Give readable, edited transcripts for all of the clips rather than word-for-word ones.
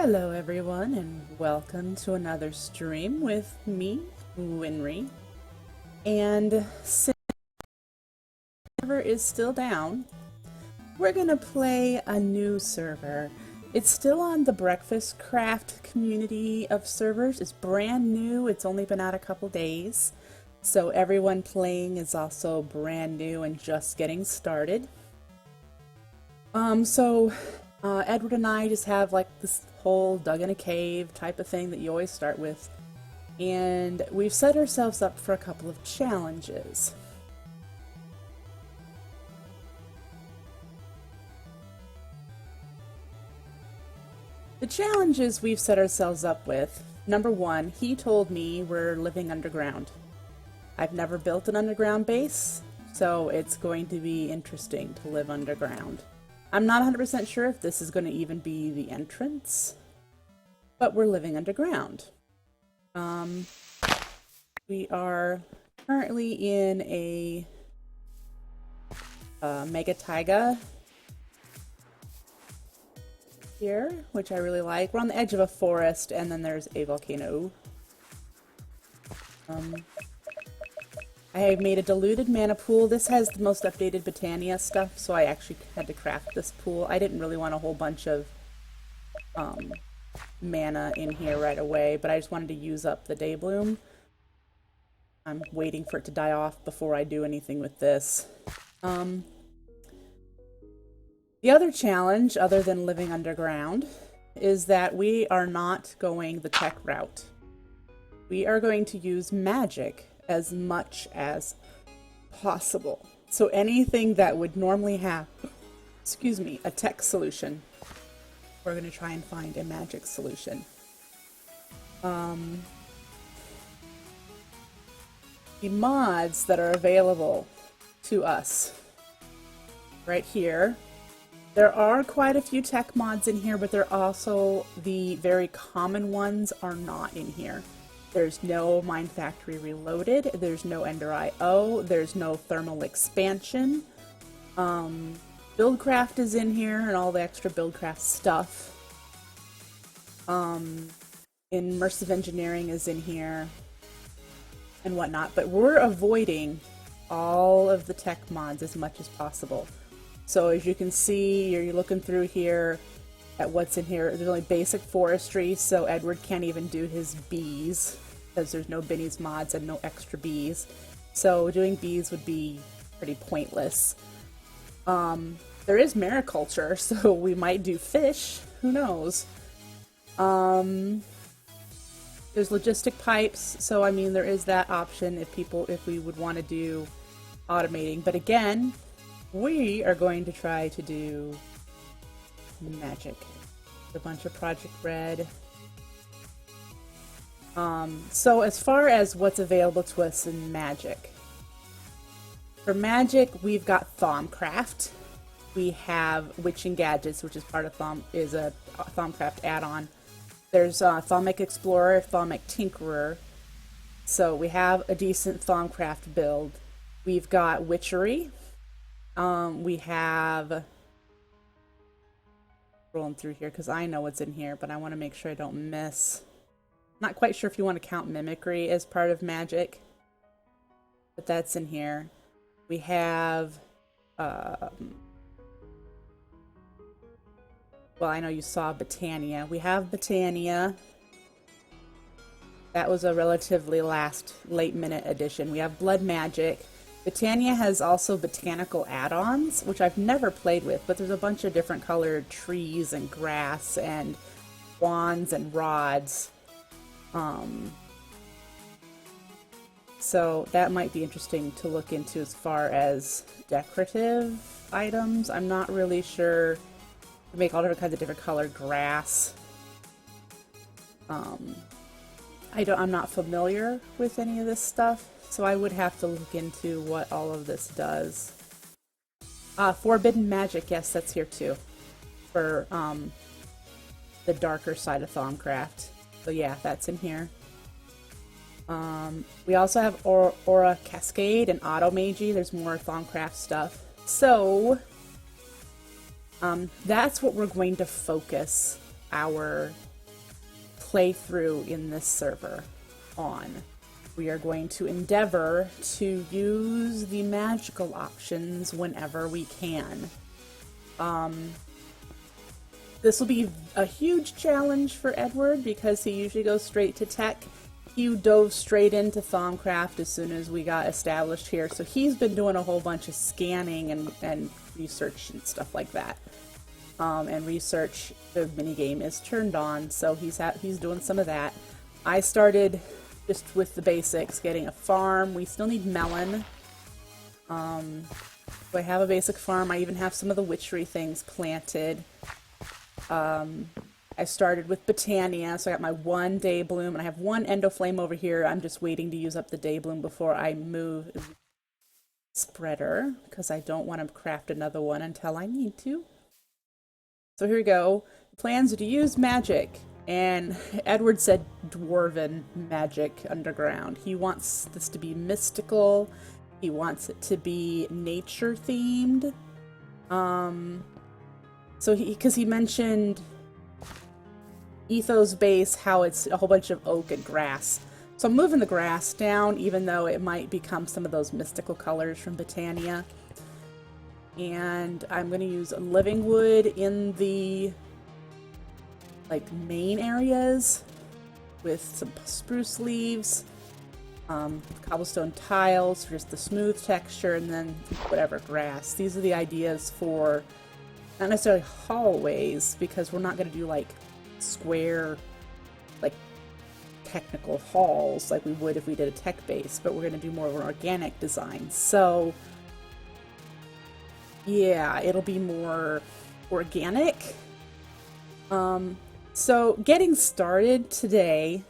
Hello everyone and welcome to another stream with me, Winry. And since the server is still down, we're gonna play a new server. It's still on the Breakfastcraft community of servers. It's brand new, it's only been out a couple days. So everyone playing is also brand new and just getting started. Edward and I just have like this whole dug in a cave type of thing that you always start with. And we've set ourselves up for a couple of challenges. The challenges we've set ourselves up with, number one, he told me we're living underground. I've never built an underground base, so it's going to be interesting to live underground. I'm not 100% sure if this is going to even be the entrance, but we're living underground. We are currently in a mega taiga here, which I really like. We're on the edge of a forest, and then there's a volcano. I have made a diluted mana pool. This has the most updated Botania stuff, so I actually had to craft this pool. I didn't really want a whole bunch of mana in here right away, but I just wanted to use up the day bloom. I'm waiting for it to die off before I do anything with this. The other challenge, other than living underground, is that we are not going the tech route. We are going to use magic as much as possible. So anything that would normally have, excuse me, a tech solution, we're going to try and find a magic solution. The mods that are available to us right here, there are quite a few tech mods in here, but they're also the very common ones are not in here. There's no Mind Factory Reloaded, there's no Ender IO, there's no Thermal Expansion. Buildcraft is in here and all the extra Buildcraft stuff. Immersive Engineering is in here and whatnot, but we're avoiding all of the tech mods as much as possible. So as you can see, you're looking through here at what's in here. There's only basic forestry, so Edward can't even do his bees because there's no Benny's mods and no extra bees. So doing bees would be pretty pointless. There is mariculture, so we might do fish. Who knows? There's logistic pipes, so I mean there is that option if we would want to do automating. But again, we are going to try to do magic. A bunch of Project Red. So as far as what's available to us in magic, for magic we've got Thaumcraft. We have Witching Gadgets, which is part of a Thaumcraft add-on. There's Thaumic Explorer, Thaumic Tinkerer. So we have a decent Thaumcraft build. We've got Witchery. We have, rolling through here because I know what's in here, but I want to make sure I don't miss. Not quite sure if you want to count Mimicry as part of magic, but that's in here. We have, well, I know you saw Botania. We have Botania. That was a relatively late minute addition. We have Blood Magic. Botania has also botanical add-ons, which I've never played with, but there's a bunch of different colored trees and grass and wands and rods. So that might be interesting to look into as far as decorative items. I'm not really sure. We make all different kinds of different colored grass. I'm not familiar with any of this stuff, so I would have to look into what all of this does. Forbidden Magic, yes, that's here too, for the darker side of Thaumcraft. So yeah, that's in here. We also have Aura Cascade and Auto Magi. There's more Thaumcraft stuff. So that's what we're going to focus our playthrough in this server on. We are going to endeavor to use the magical options whenever we can. This will be a huge challenge for Edward because he usually goes straight to tech. He dove straight into Thaumcraft as soon as we got established here, so he's been doing a whole bunch of scanning and research and stuff like that. And research, the minigame is turned on, so he's doing some of that. I started just with the basics, getting a farm. We still need melon. So I have a basic farm. I even have some of the witchery things planted. I started with Botania, so I got my 1 day bloom, and I have 1 endoflame over here. I'm just waiting to use up the day bloom before I move spreader, because I don't want to craft another one until I need to. So here we go. Plans are to use magic, and Edward said dwarven magic underground. He wants this to be mystical. He wants it to be nature themed. So because he mentioned Ethos base, how it's a whole bunch of oak and grass. So I'm moving the grass down, even though it might become some of those mystical colors from Botania. And I'm going to use living wood in the main areas with some spruce leaves, cobblestone tiles for just the smooth texture, and then whatever grass. These are the ideas for not necessarily hallways, because we're not going to do square technical halls like we would if we did a tech base, but we're going to do more of an organic design. So yeah, it'll be more organic. So getting started today,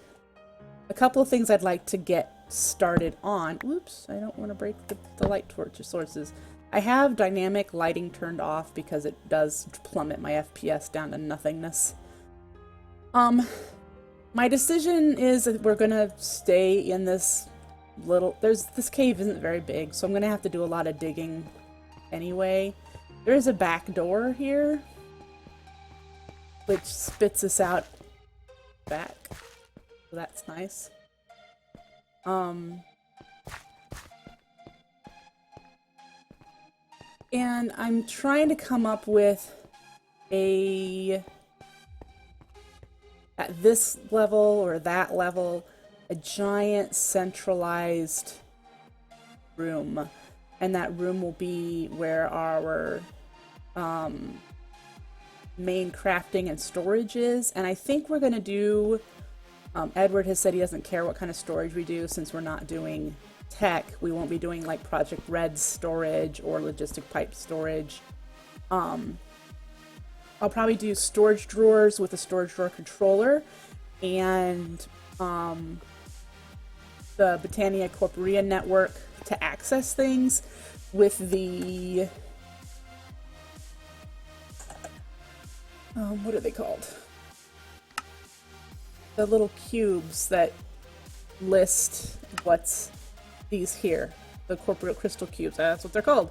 a couple of things I'd like to get started on. Oops, I don't want to break the light torch sources. I have dynamic lighting turned off because it does plummet my FPS down to nothingness. My decision is that we're gonna stay in this this cave isn't very big, so I'm gonna have to do a lot of digging anyway. There is a back door here, which spits us out back. So that's nice. And I'm trying to come up with at this level or that level, a giant centralized room. And that room will be where our main crafting and storage is. And I think we're going to do, Edward has said he doesn't care what kind of storage we do since we're not doing tech. We won't be doing Project Red's storage or logistic pipe storage. I'll probably do storage drawers with a storage drawer controller, and the Botania Corporea network to access things with the what are they called? The little cubes that list what's these here, the corporeal crystal cubes. That's what they're called.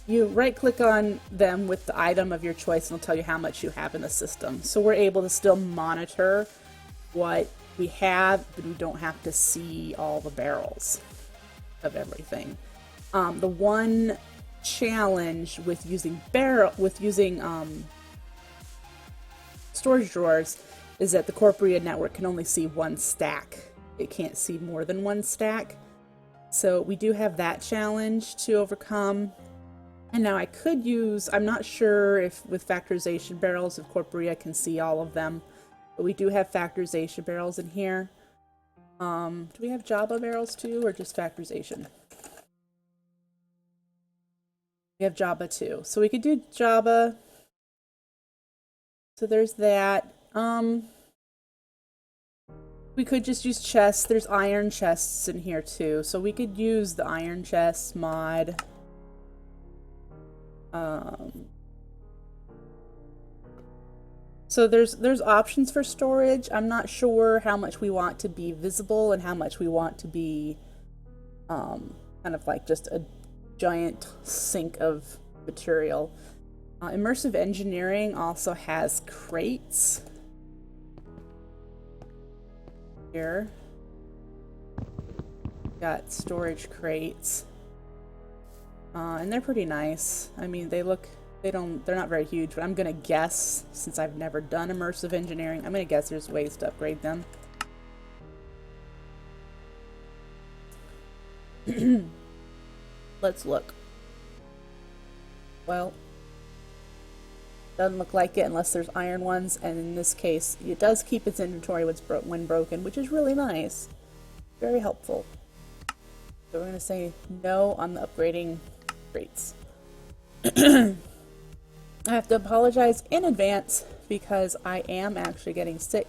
You right-click on them with the item of your choice, and it'll tell you how much you have in the system. So we're able to still monitor what we have, but we don't have to see all the barrels of everything. The one challenge with using storage drawers is that the Corporea network can only see one stack. It can't see more than one stack. So we do have that challenge to overcome. And now I could use, I'm not sure if with factorization barrels, if Corporea can see all of them, but we do have factorization barrels in here. Do we have Java barrels too, or just factorization? We have Java too. So we could do Java. So there's that. We could just use chests. There's iron chests in here too. So we could use the iron chests mod. So there's options for storage. I'm not sure how much we want to be visible and how much we want to be kind of just a giant sink of material. Immersive engineering also has crates. here. Got storage crates. And they're pretty nice. I mean, they're not very huge, but I'm gonna guess, since I've never done immersive engineering, I'm gonna guess there's ways to upgrade them. Let's look. Well, doesn't look like it unless there's iron ones, and in this case, it does keep its inventory when broken, which is really nice. Very helpful. So we're going to say no on the upgrading rates. I have to apologize in advance because I am actually getting sick,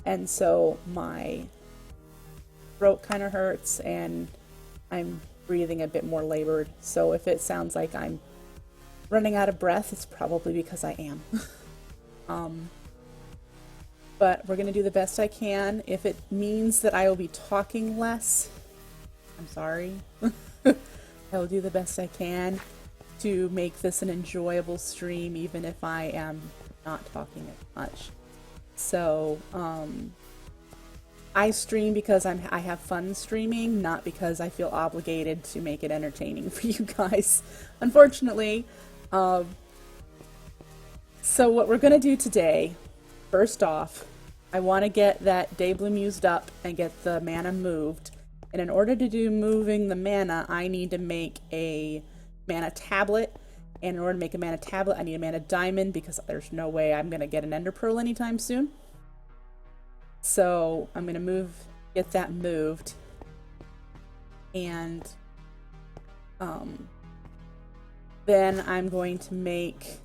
and so my throat kind of hurts and I'm breathing a bit more labored. So if it sounds like I'm running out of breath, it's probably because I am. But we're going to do the best I can. If it means that I will be talking less, I'm sorry. I will do the best I can to make this an enjoyable stream, even if I am not talking as much. So, I stream because I have fun streaming, not because I feel obligated to make it entertaining for you guys, unfortunately. So what we're going to do today, first off, I want to get that Daybloom used up and get the mana moved. And in order to do moving the mana, I need to make a mana tablet. And in order to make a mana tablet, I need a mana diamond because there's no way I'm going to get an ender pearl anytime soon. So I'm going to get that moved. And then I'm going to make...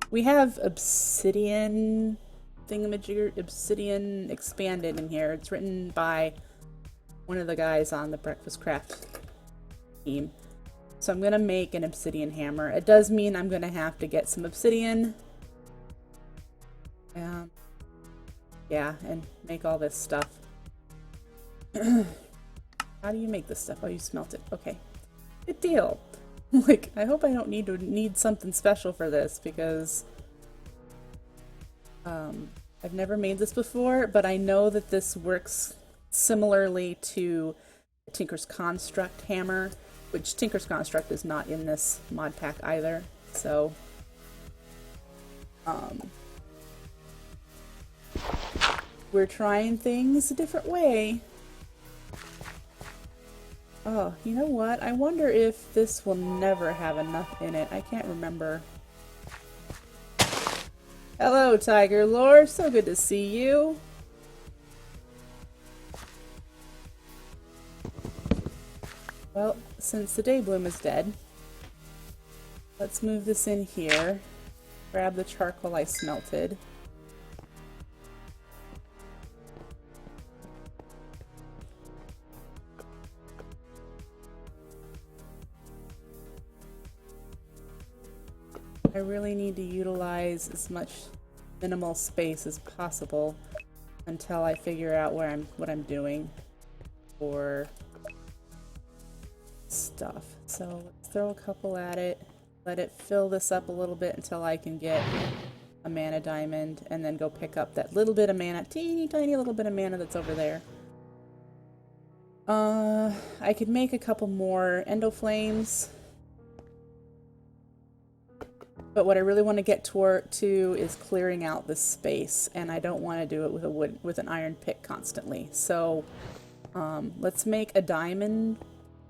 We have obsidian thingamajigger, obsidian expanded in here. It's written by one of the guys on the Breakfastcraft team. So I'm going to make an obsidian hammer. It does mean I'm going to have to get some obsidian. Yeah, and make all this stuff. How do you make this stuff? Oh, you smelt it. Okay. Good deal. Like, I hope I don't need something special for this, because I've never made this before, but I know that this works similarly to Tinker's Construct hammer, which Tinker's Construct is not in this mod pack either. So, we're trying things a different way. Oh, you know what? I wonder if this will never have enough in it. I can't remember. Hello, Tiger Lore. So good to see you. Well, since the Daybloom is dead, let's move this in here. Grab the charcoal I smelted. I really need to utilize as much minimal space as possible until I figure out what I'm doing for stuff. So let's throw a couple at it, let it fill this up a little bit until I can get a mana diamond, and then go pick up that little bit of mana, teeny tiny little bit of mana that's over there. I could make a couple more endo flames. But what I really want to get to is clearing out this space, and I don't want to do it with an iron pick constantly. So let's make a diamond.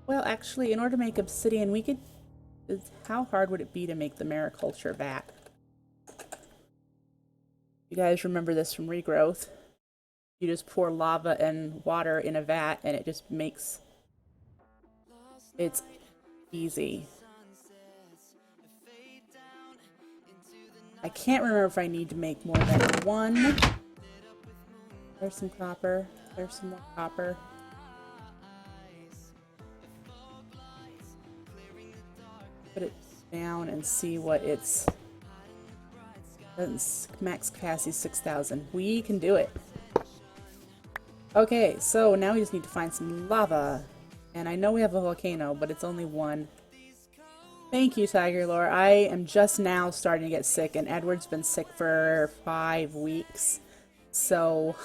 Well, actually, in order to make obsidian, we could... How hard would it be to make the mariculture vat? You guys remember this from Regrowth. You just pour lava and water in a vat, and it just makes... It's easy. I can't remember if I need to make more than one. There's some copper. There's some more copper. Put it down and see what it's... Max capacity 6,000. We can do it. Okay, so now we just need to find some lava. And I know we have a volcano, but it's only one. Thank you, Tiger Lore. I am just now starting to get sick, and Edward's been sick for 5 weeks. So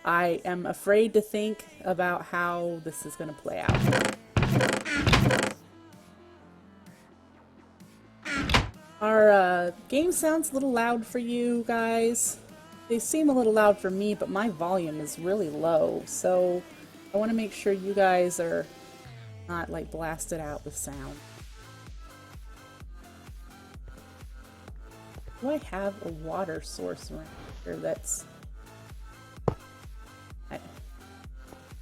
I am afraid to think about how this is going to play out. Our game sounds a little loud for you guys. They seem a little loud for me, but my volume is really low, so I want to make sure you guys are not like blasted out with sound. Do I have a water source around here that's...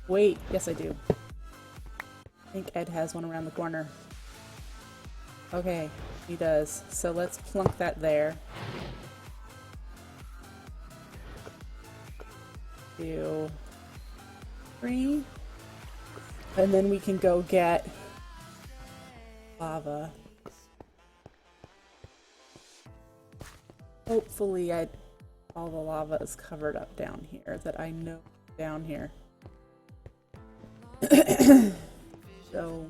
Wait, yes I do. I think Ed has one around the corner. Okay, he does. So let's plunk that there. 2, 3. And then we can go get lava. Hopefully all the lava is covered up down here that I know down here. So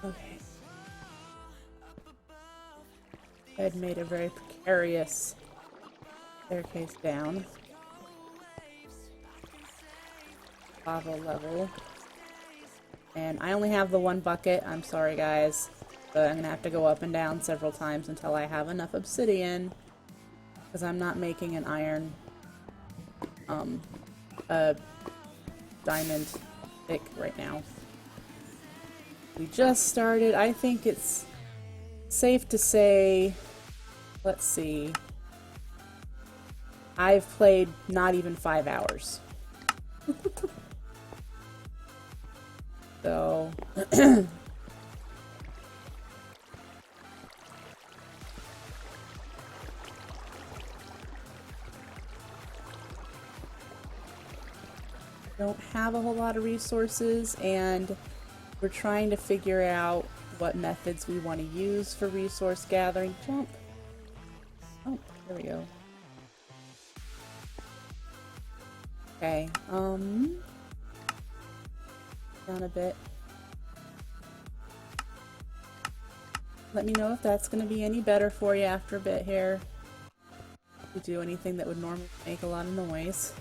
okay. Ed made a very precarious staircase down. Lava level. And I only have the 1 bucket. I'm sorry guys. But I'm gonna have to go up and down several times until I have enough obsidian. Because I'm not making an iron diamond pick right now. We just started. I think it's safe to say, let's see, I've played not even 5 hours. So don't have a whole lot of resources, and we're trying to figure out what methods we want to use for resource gathering. Jump! Oh, there we go. Okay, down a bit. Let me know if that's going to be any better for you after a bit here. If you do anything that would normally make a lot of noise.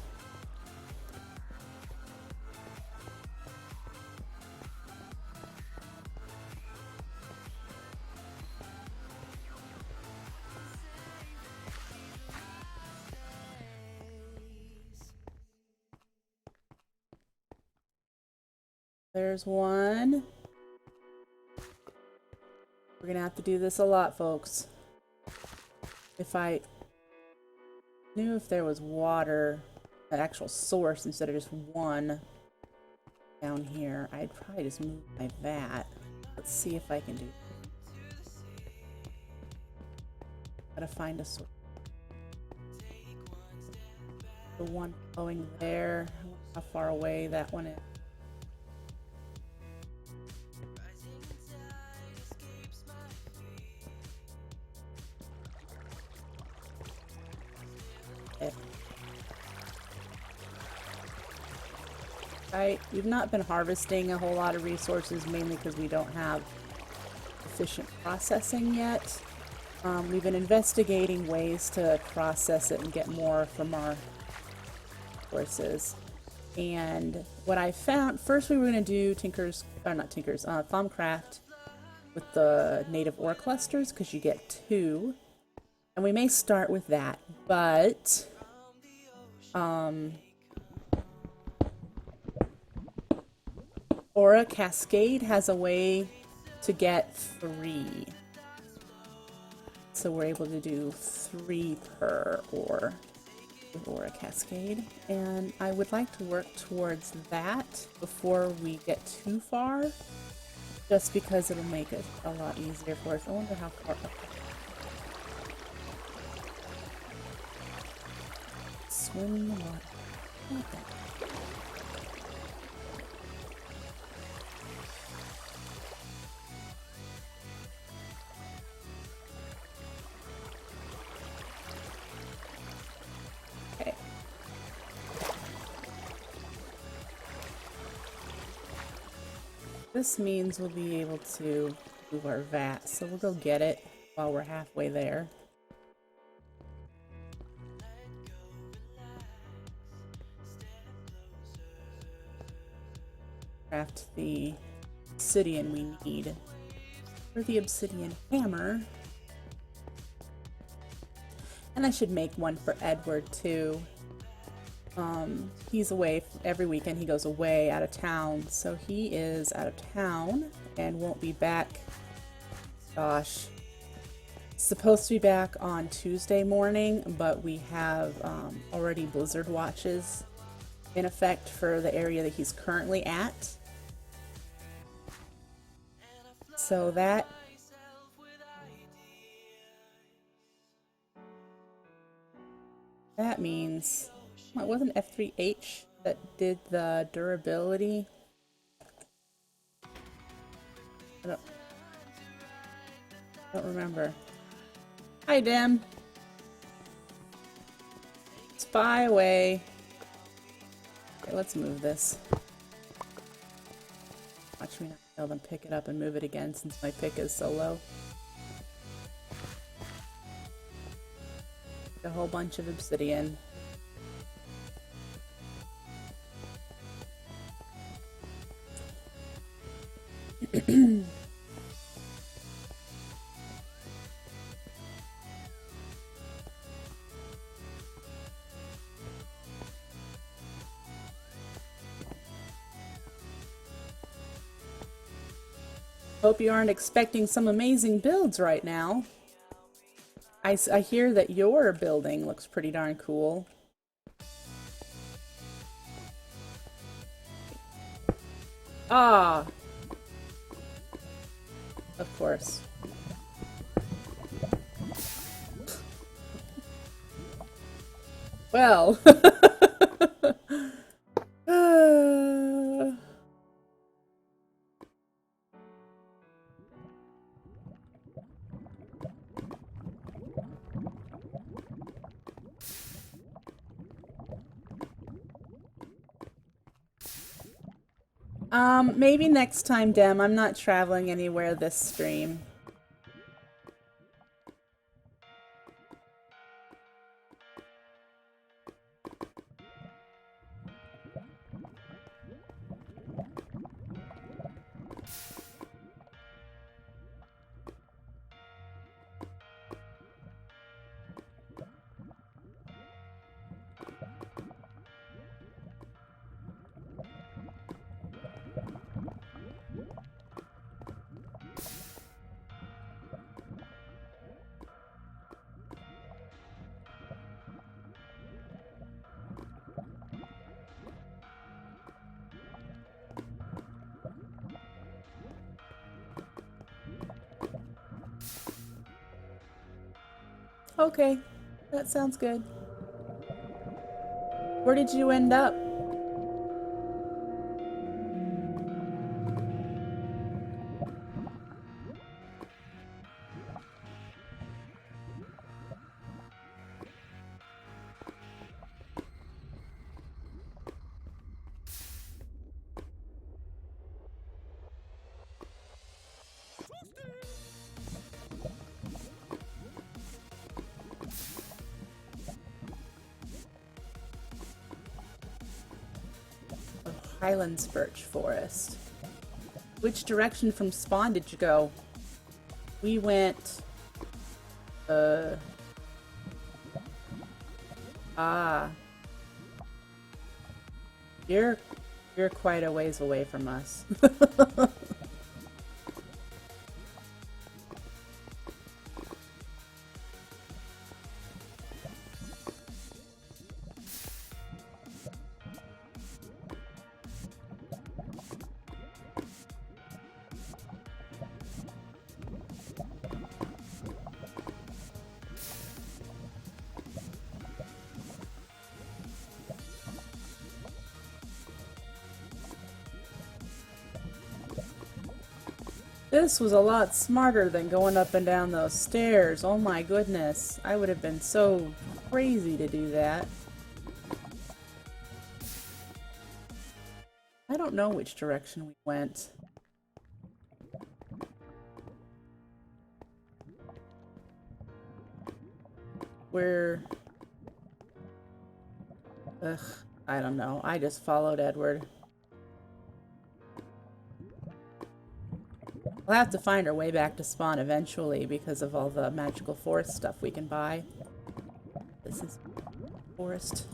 There's one. We're gonna have to do this a lot, folks. If I knew if there was water, an actual source instead of just one down here, I'd probably just move my vat. Let's see if I can do it. Gotta find a source. The one going there, how far away that one is. We've not been harvesting a whole lot of resources, mainly because we don't have efficient processing yet. We've been investigating ways to process it and get more from our sources. And what I found, first we were going to do Thaumcraft with the native ore clusters, because you get 2. And we may start with that, but Aura Cascade has a way to get 3. So we're able to do 3 per ore with Aura Cascade. And I would like to work towards that before we get too far, just because it'll make it a lot easier for us. I wonder how far up. Swim in the water. Okay. This means we'll be able to move our vat, so we'll go get it while we're halfway there. Craft the obsidian we need for the obsidian hammer. And I should make one for Edward too. He's away every weekend. He goes away out of town, so he is out of town and won't be back. Gosh, supposed to be back on Tuesday morning, but we have already blizzard watches in effect for the area that he's currently at. So that means it wasn't F3H that did the durability. I don't remember. Hi, Dim. Spy away. Okay, let's move this. Watch me not be able to pick it up and move it again since my pick is so low. A whole bunch of obsidian. Hope you aren't expecting some amazing builds right now. I hear that your building looks pretty darn cool. Ah! Of course. Well. Maybe next time, Dem. I'm not traveling anywhere this stream. Okay, that sounds good. Where did you end up? Highlands Birch Forest. Which direction from spawn did you go? We went... Ah. You're quite a ways away from us. This was a lot smarter than going up and down those stairs. Oh my goodness. I would have been so crazy to do that. I don't know which direction we went. we're... Ugh, I don't know. I just followed Edward. We'll have to find our way back to spawn eventually because of all the magical forest stuff we can buy. This is forest.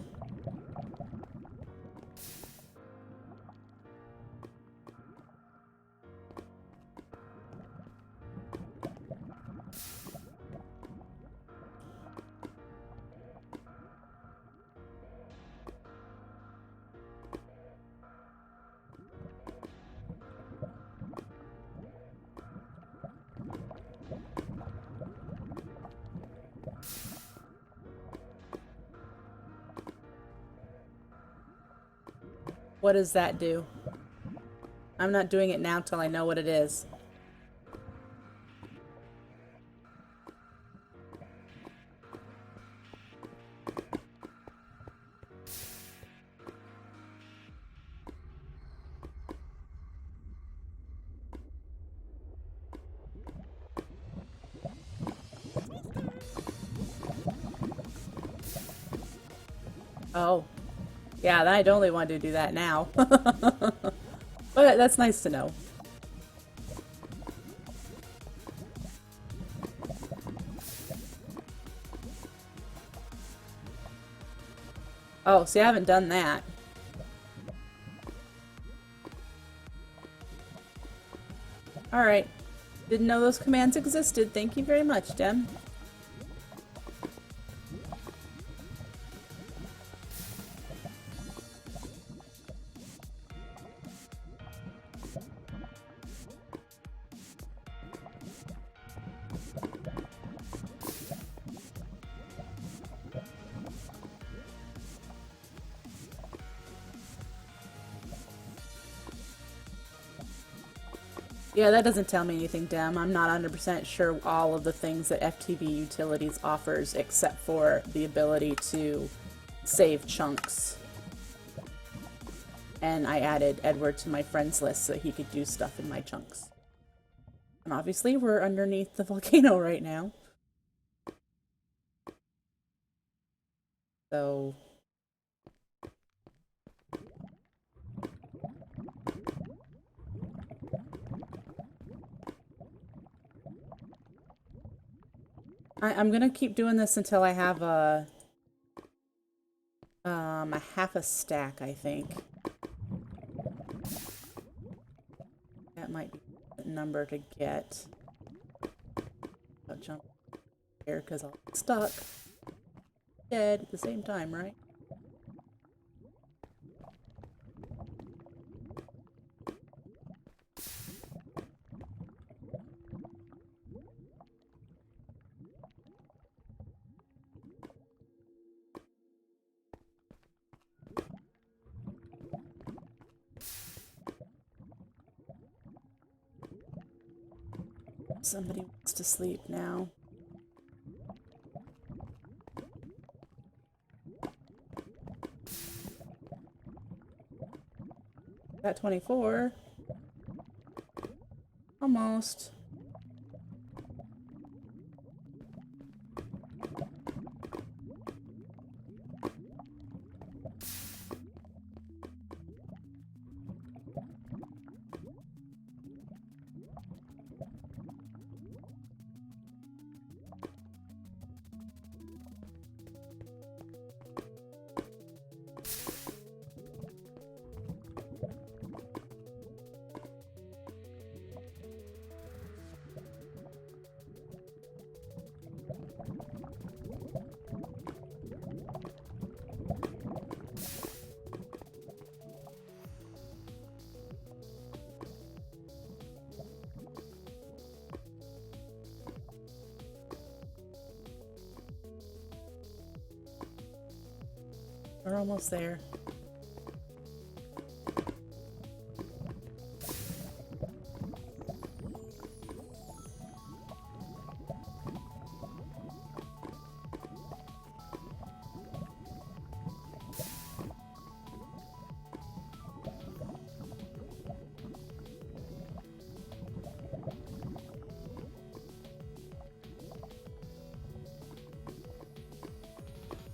What does that do? I'm not doing it now till I know what it is. Oh. Yeah, I don't really want to do that now. But that's nice to know. Oh, see, I haven't done that. Alright. Didn't know those commands existed. Thank you very much, Dem. Yeah, that doesn't tell me anything, Dem. I'm not 100% sure all of the things that FTB Utilities offers except for the ability to save chunks. And I added Edward to my friends list so he could do stuff in my chunks. And obviously we're underneath the volcano right now. So... I'm gonna keep doing this until I have a half a stack, I think. That might be a number to get. I'll jump here because I'll get stuck. Dead at the same time, right? Somebody wants to sleep now. Got 24. Almost. We're almost there.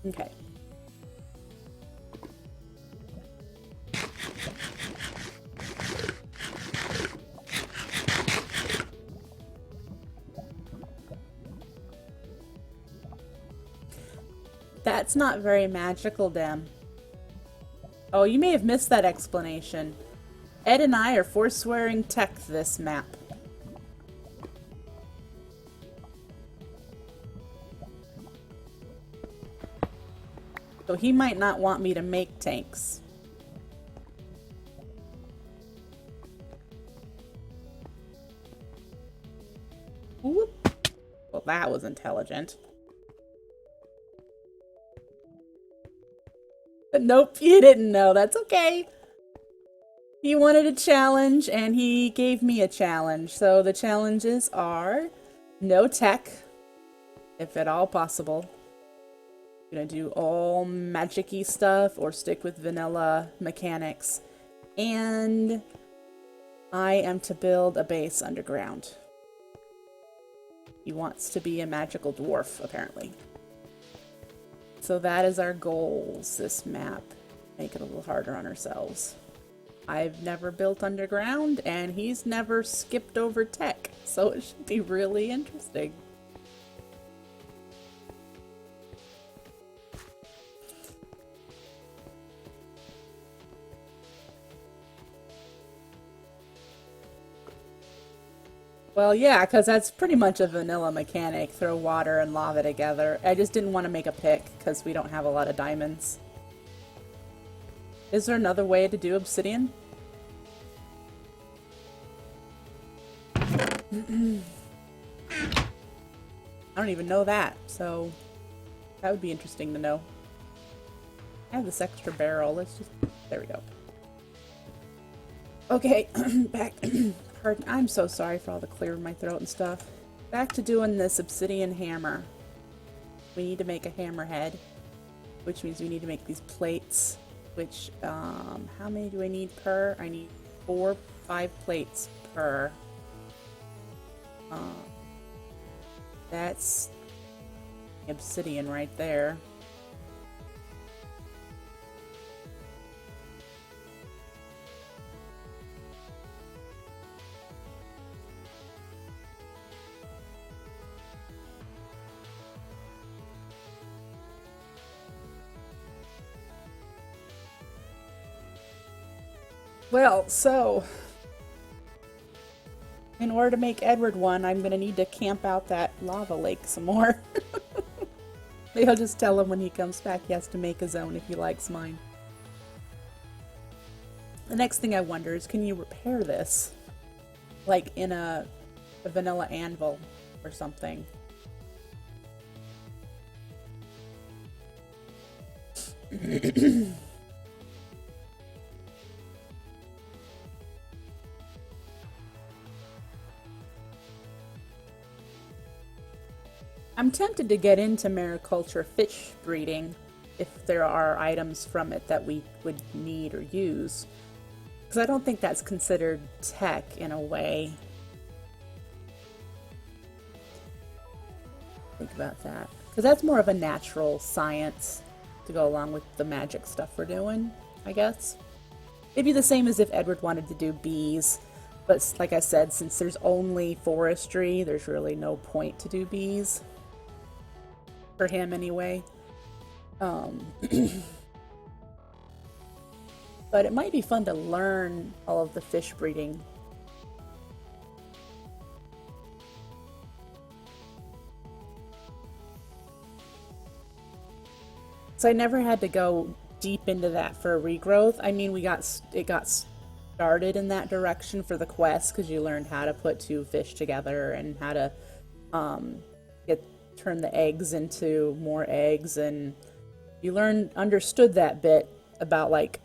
Okay. That's not very magical, Dem. Oh, you may have missed that explanation. Ed and I are forswearing tech this map. So he might not want me to make tanks. Whoop. Well, that was intelligent. But nope, you didn't know. That's okay. He wanted a challenge, and he gave me a challenge. So the challenges are no tech, if at all possible. I'm gonna do all magic-y stuff or stick with vanilla mechanics. And I am to build a base underground. He wants to be a magical dwarf, apparently. So that is our goals, this map. Make it a little harder on ourselves. I've never built underground, and he's never skipped over tech, so it should be really interesting. Well, yeah, because that's pretty much a vanilla mechanic. Throw water and lava together. I just didn't want to make a pick because we don't have a lot of diamonds. Is there another way to do obsidian? I don't even know that, so that would be interesting to know. I have this extra barrel. Let's just... There we go. Okay, back... Pardon, I'm so sorry for all the clear in my throat and stuff. Back to doing this obsidian hammer. We need to make a hammerhead, which means we need to make these plates, which, how many do I need per? I need 5 plates per. That's obsidian right there. Well, so in order to make Edward one, I'm gonna need to camp out that lava lake some more. Maybe I'll just tell him when he comes back he has to make his own if he likes mine. The next thing I wonder is, can you repair this? Like in a vanilla anvil or something. I'm tempted to get into mariculture fish breeding if there are items from it that we would need or use. Because I don't think that's considered tech in a way. Think about that. Because that's more of a natural science to go along with the magic stuff we're doing, I guess. It'd be the same as if Edward wanted to do bees. But like I said, since there's only forestry, there's really no point to do bees. For him, anyway. But it might be fun to learn all of the fish breeding. So I never had to go deep into that for a regrowth. I mean, it got started in that direction for the quest because you learned how to put 2 fish together and how to turn the eggs into more eggs, and you understood that bit about like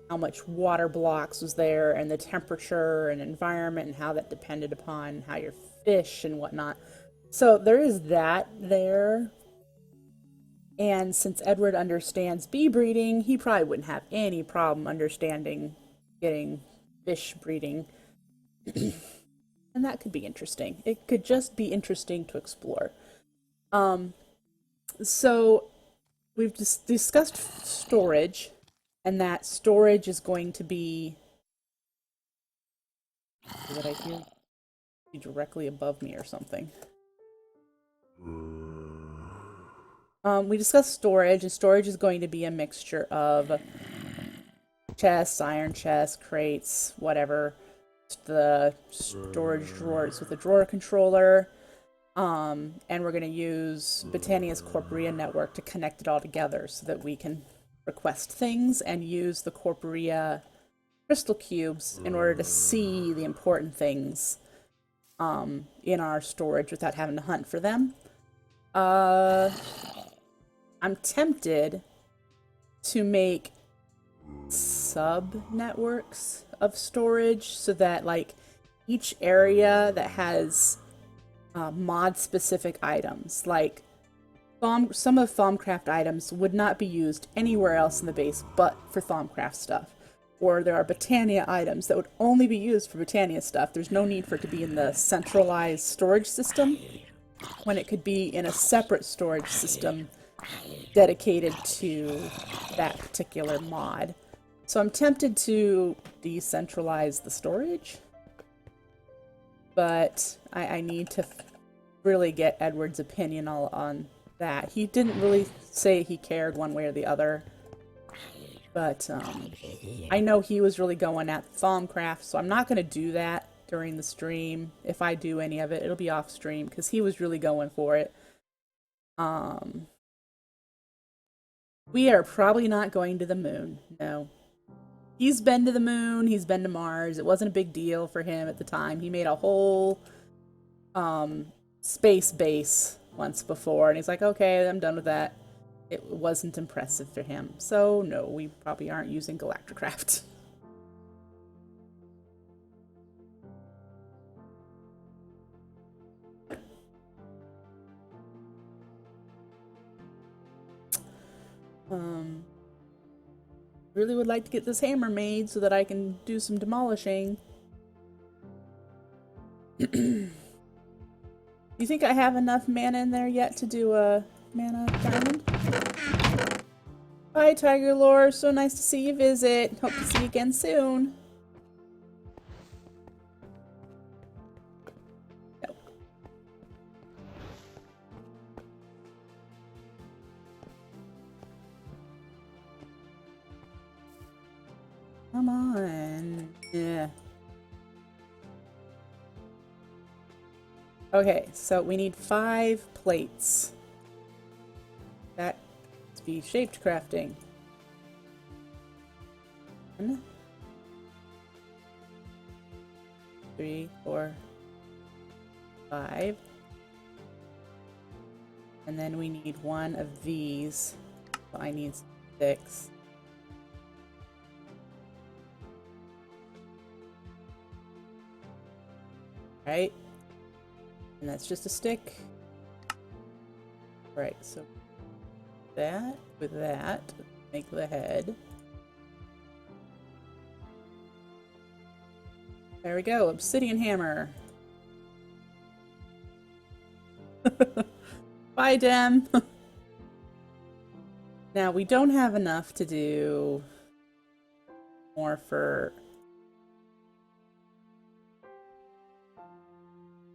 how much water blocks was there and the temperature and environment and how that depended upon how your fish and whatnot. So there is that there. And since Edward understands bee breeding, he probably wouldn't have any problem understanding getting fish breeding. And that could be interesting. It could just be interesting to explore. So we've just discussed storage, and that storage is going to be what I hear directly above me or something. We discussed storage, and storage is going to be a mixture of chests, iron chests, crates, whatever. The storage drawers with a drawer controller. And we're going to use Britannia's Corporea network to connect it all together so that we can request things and use the Corporea crystal cubes in order to see the important things in our storage without having to hunt for them. I'm tempted to make sub-networks of storage so that, like, each area that has mod-specific items, like some of Thaumcraft items would not be used anywhere else in the base but for Thaumcraft stuff. Or there are Britannia items that would only be used for Britannia stuff. There's no need for it to be in the centralized storage system when it could be in a separate storage system dedicated to that particular mod. So I'm tempted to decentralize the storage, but I need to really get Edward's opinion on that. He didn't really say he cared one way or the other, but I know he was really going at Thaumcraft, so I'm not going to do that during the stream. If I do any of it, it'll be off stream, because he was really going for it. We are probably not going to the moon, no. He's been to the moon, he's been to Mars. It wasn't a big deal for him at the time. He made a whole space base once before, and he's like, okay, I'm done with that. It wasn't impressive for him. So no, we probably aren't using Galacticraft. Really would like to get this hammer made so that I can do some demolishing. Do you think I have enough mana in there yet to do a mana diamond? Bye, Tiger Lore. So nice to see you visit. Hope to see you again soon. No. Come on. Yeah. Okay, so we need 5 plates. That to be shaped crafting. 1, 3, 4, 5. And then we need 1 of these. So I need 6. Right? And that's just a stick. Right, so that with that, make the head. There we go, obsidian hammer. Bye, Dem. Now, we don't have enough to do more for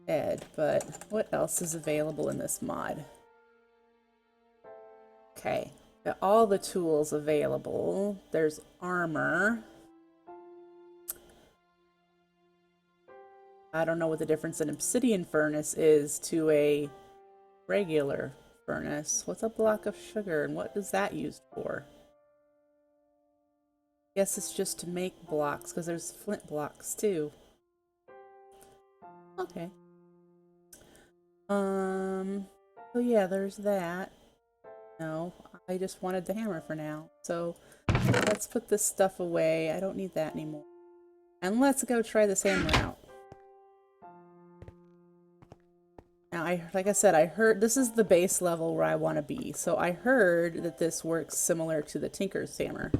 Ed, but what else is available in this mod? Okay, got all the tools available. There's armor. I don't know what the difference in obsidian furnace is to a regular furnace. What's a block of sugar and what is that used for? Guess it's just to make blocks because there's flint blocks too. Okay. So yeah, there's that. No, I just wanted the hammer for now. So let's put this stuff away. I don't need that anymore. And let's go try this hammer out. Now, like I said, I heard this is the base level where I want to be. So I heard that this works similar to the Tinker's hammer.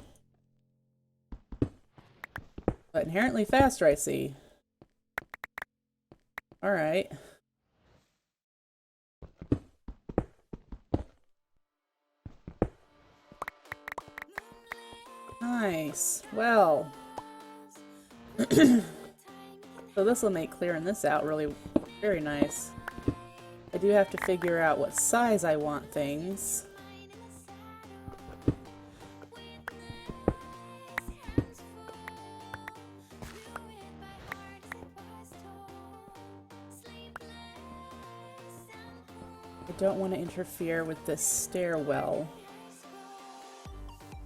But inherently faster, I see. Alright. well. So this will make clearing this out really very nice. I do have to figure out what size I want things. I don't want to interfere with this stairwell,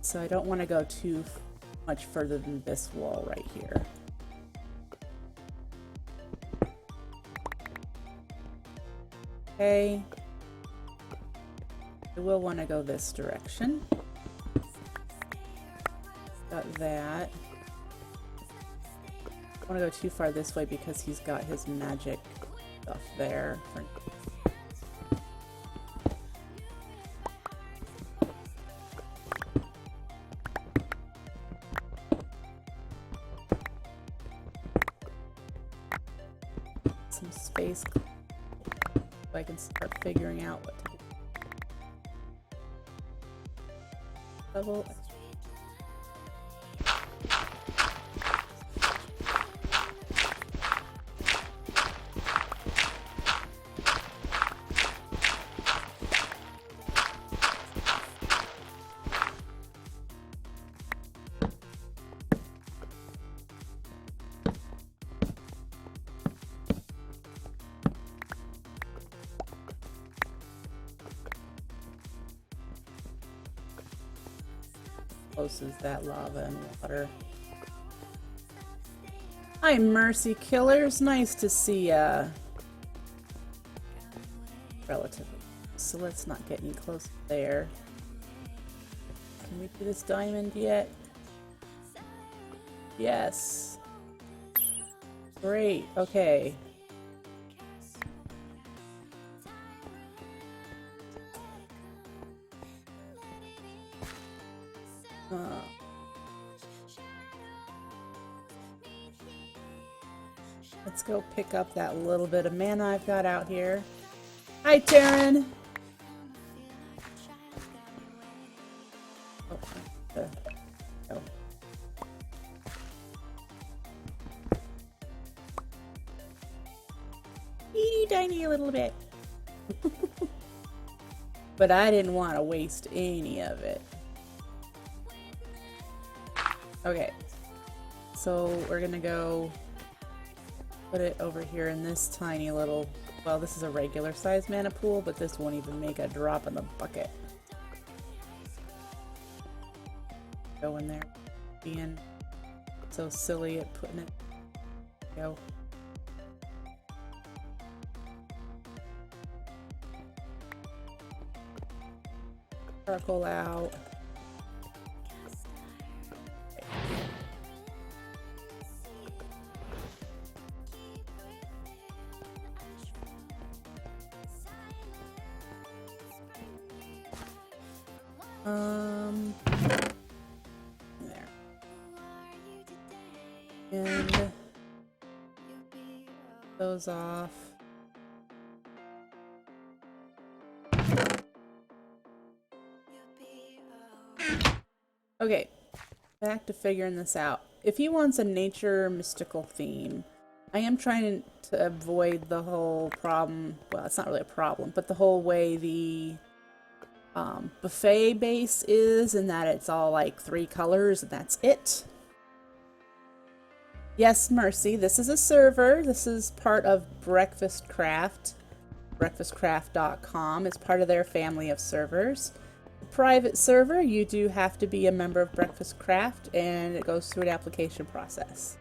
so I don't want to go too much further than this wall right here. Okay, I will want to go this direction. Got that. I don't want to go too far this way because he's got his magic stuff there. Some space so I can start figuring out what to do. Level. Closes that lava and water. Hi, Mercy Killers. Nice to see ya. Relatively. So let's not get any close there. Can we do this diamond yet? Yes. Great. Okay. Let's go pick up that little bit of mana I've got out here. Hi, Taryn! Oh. Teeny tiny little bit. But I didn't want to waste any of it. Okay. So we're gonna go put it over here in this tiny little, well, this is a regular size mana pool, but this won't even make a drop in the bucket. Go in there, being so silly at putting it. Go. Charcoal out. There. And those off. Okay, back to figuring this out. If he wants a nature mystical theme, I am trying to avoid the whole problem, well, it's not really a problem, but the whole way the buffet base is, in that it's all like 3 colors and that's it. Yes, Mercy, this is a server. This is part of BreakfastCraft. BreakfastCraft.com is part of their family of servers. Private server, you do have to be a member of BreakfastCraft, and it goes through an application process.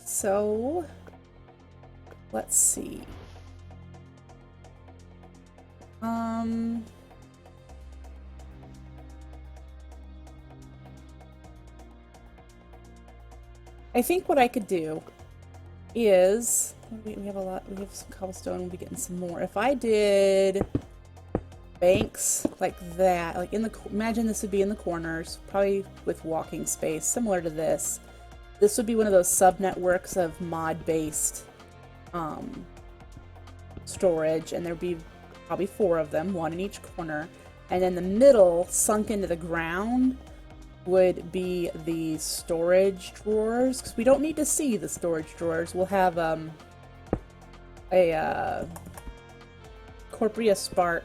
So, let's see. I think what I could do is, we have a lot, we have some cobblestone, we'll be getting some more. If I did banks like that, like in the, imagine this would be in the corners, probably with walking space, similar to this. This would be one of those sub-networks of mod-based storage, and there'd be probably 4 of them, 1 in each corner. And in the middle, sunk into the ground, would be the storage drawers, because we don't need to see the storage drawers. We'll have a Corporea Spark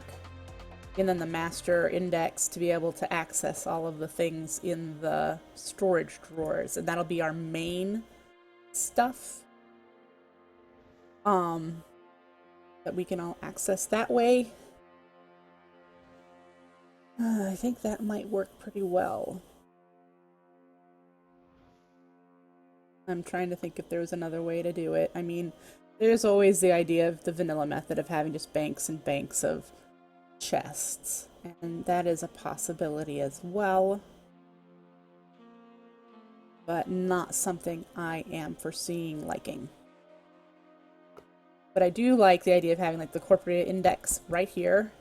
and then the master index to be able to access all of the things in the storage drawers, and that'll be our main stuff that we can all access that way. I think that might work pretty well. I'm trying to think if there was another way to do it. I mean, there's always the idea of the vanilla method of having just banks and banks of chests, and that is a possibility as well, but not something I am foreseeing liking. But I do like the idea of having like the Corporea index right here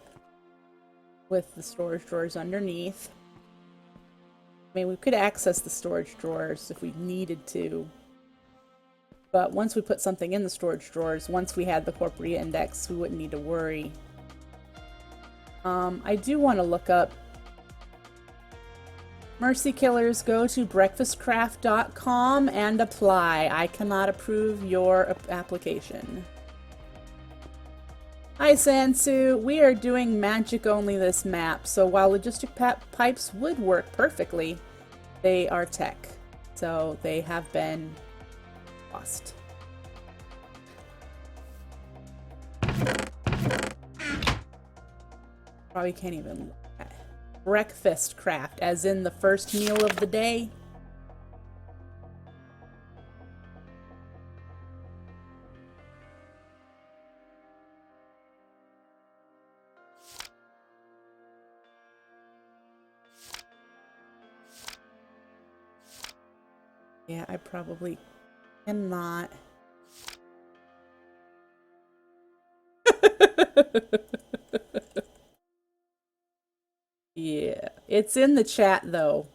with the storage drawers underneath. I mean, we could access the storage drawers if we needed to, but once we put something in the storage drawers, once we had the Corporea index, we wouldn't need to worry. I do want to look up Mercy Killers. Go to breakfastcraft.com and apply. I cannot approve your application. Hi Sansu, we are doing magic only this map, so while logistic pipes would work perfectly, they are tech, so they have been lost. Probably can't even look at breakfast craft, as in the first meal of the day. Yeah, I probably cannot. Yeah, it's in the chat though.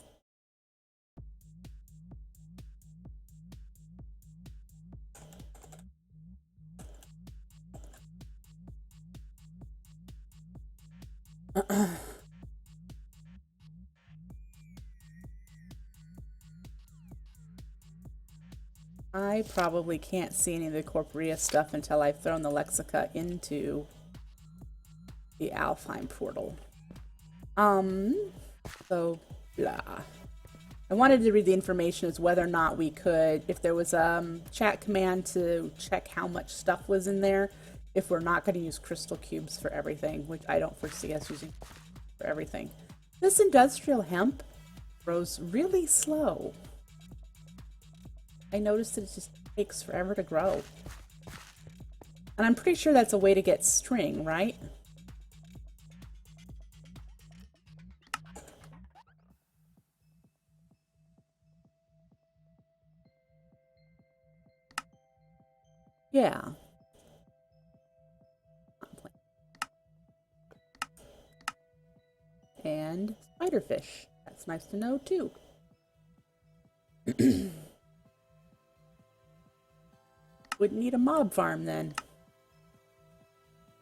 I probably can't see any of the Corporea stuff until I've thrown the Lexica into the Alfheim portal. So, blah. I wanted to read the information as whether or not we could, if there was a chat command to check how much stuff was in there, if we're not going to use crystal cubes for everything, which I don't foresee us using for everything. This industrial hemp grows really slow. I noticed that it just takes forever to grow. And I'm pretty sure that's a way to get string, right? Yeah. And spiderfish. That's nice to know too. Wouldn't need a mob farm then.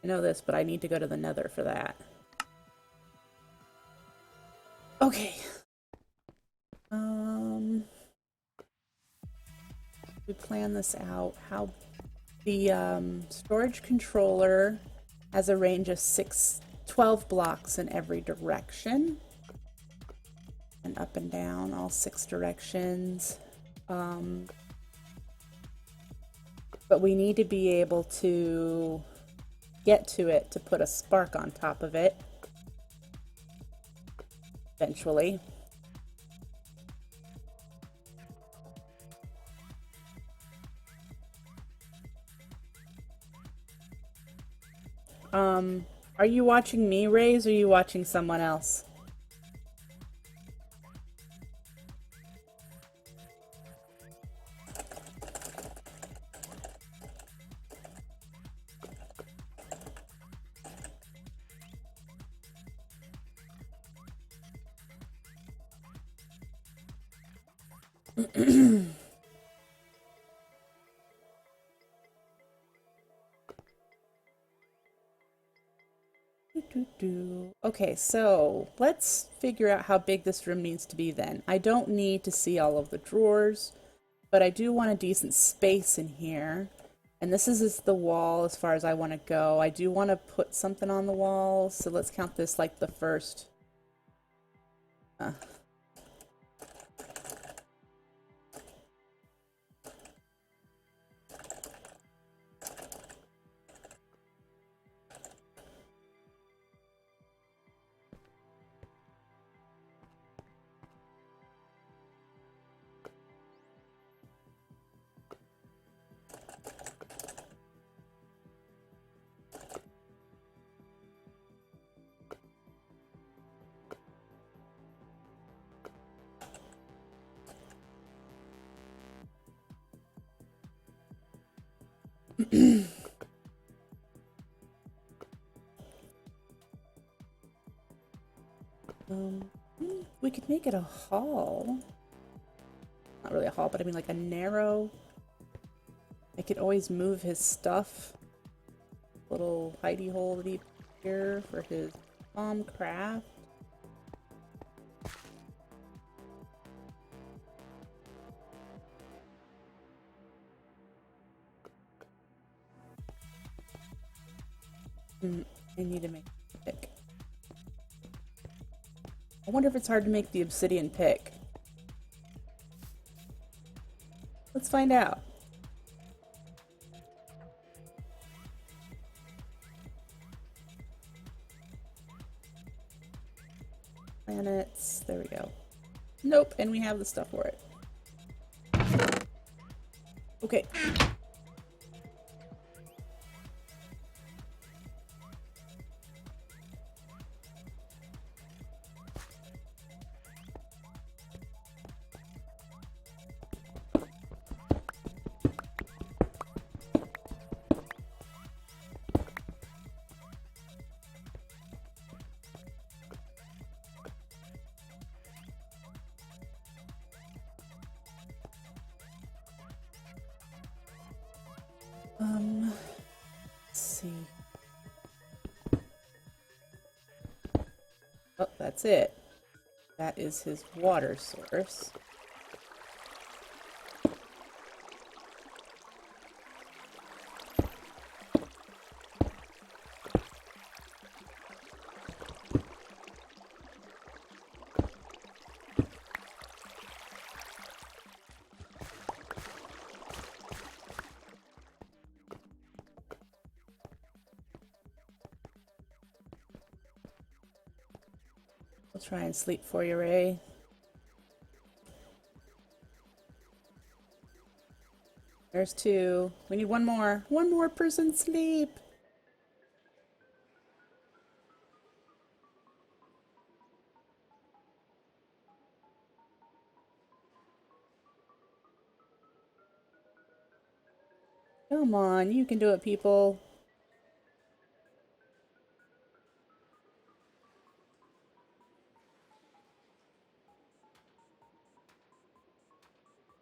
I know this, but I need to go to the Nether for that. Okay. We plan this out. How the storage controller has a range of 12 blocks in every direction. And up and down, all 6 directions. But we need to be able to get to it to put a spark on top of it. Eventually. Are you watching me, Raze, or are you watching someone else? Okay, so let's figure out how big this room needs to be then. I don't need to see all of the drawers, but I do want a decent space in here. And this is the wall as far as I want to go. I do want to put something on the wall, so let's count this like the first. We could make it a hall. Not really a hall, but I mean like a narrow. I could always move his stuff. Little hidey hole that he here for his craft. I need to make a pick. I wonder if it's hard to make the obsidian pick. Let's find out. Planets. There we go. Nope, and we have the stuff for it. Okay. Let's see. Oh, that's it. That is his water source. I'll try and sleep for you, Ray. There's two. We need one more. One more person sleep. Come on, you can do it, people.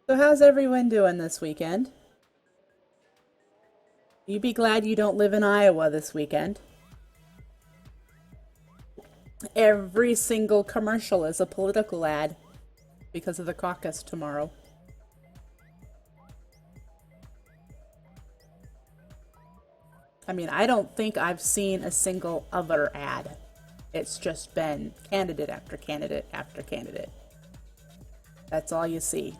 So how's everyone doing this weekend? You be glad you don't live in Iowa this weekend. Every single commercial is a political ad because of the caucus tomorrow. I mean, I don't think I've seen a single other ad. It's just been candidate after candidate after candidate. That's all you see.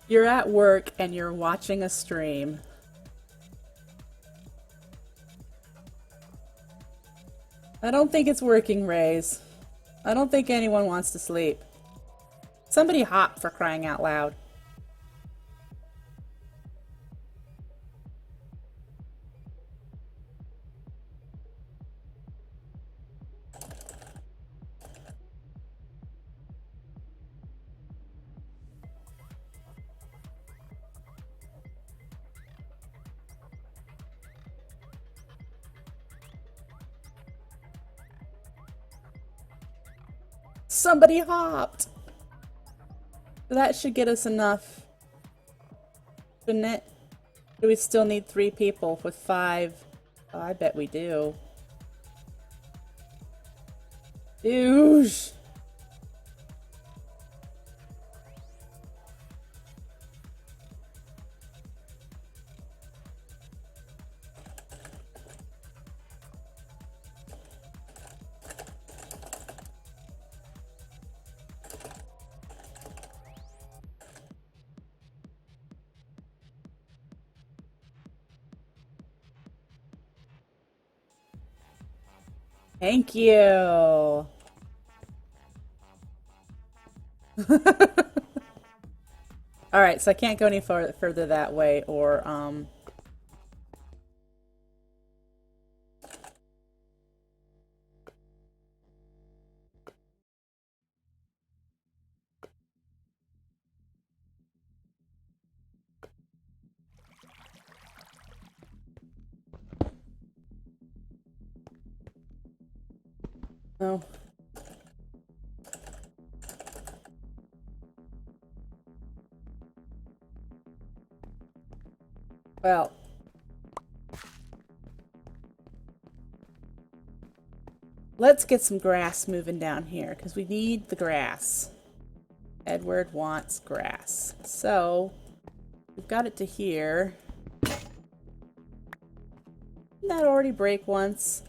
You're at work and you're watching a stream. I don't think it's working, Rays. I don't think anyone wants to sleep. Somebody hop, for crying out loud. Somebody hopped! That should get us enough Shouldn't it? Do we still need 3 people with 5? Oh, I bet we do. Douche! Thank you! Alright, so I can't go any further that way, or, no. Well. Let's get some grass moving down here, because we need the grass. Edward wants grass. So, we've got it to here. Didn't that already break once?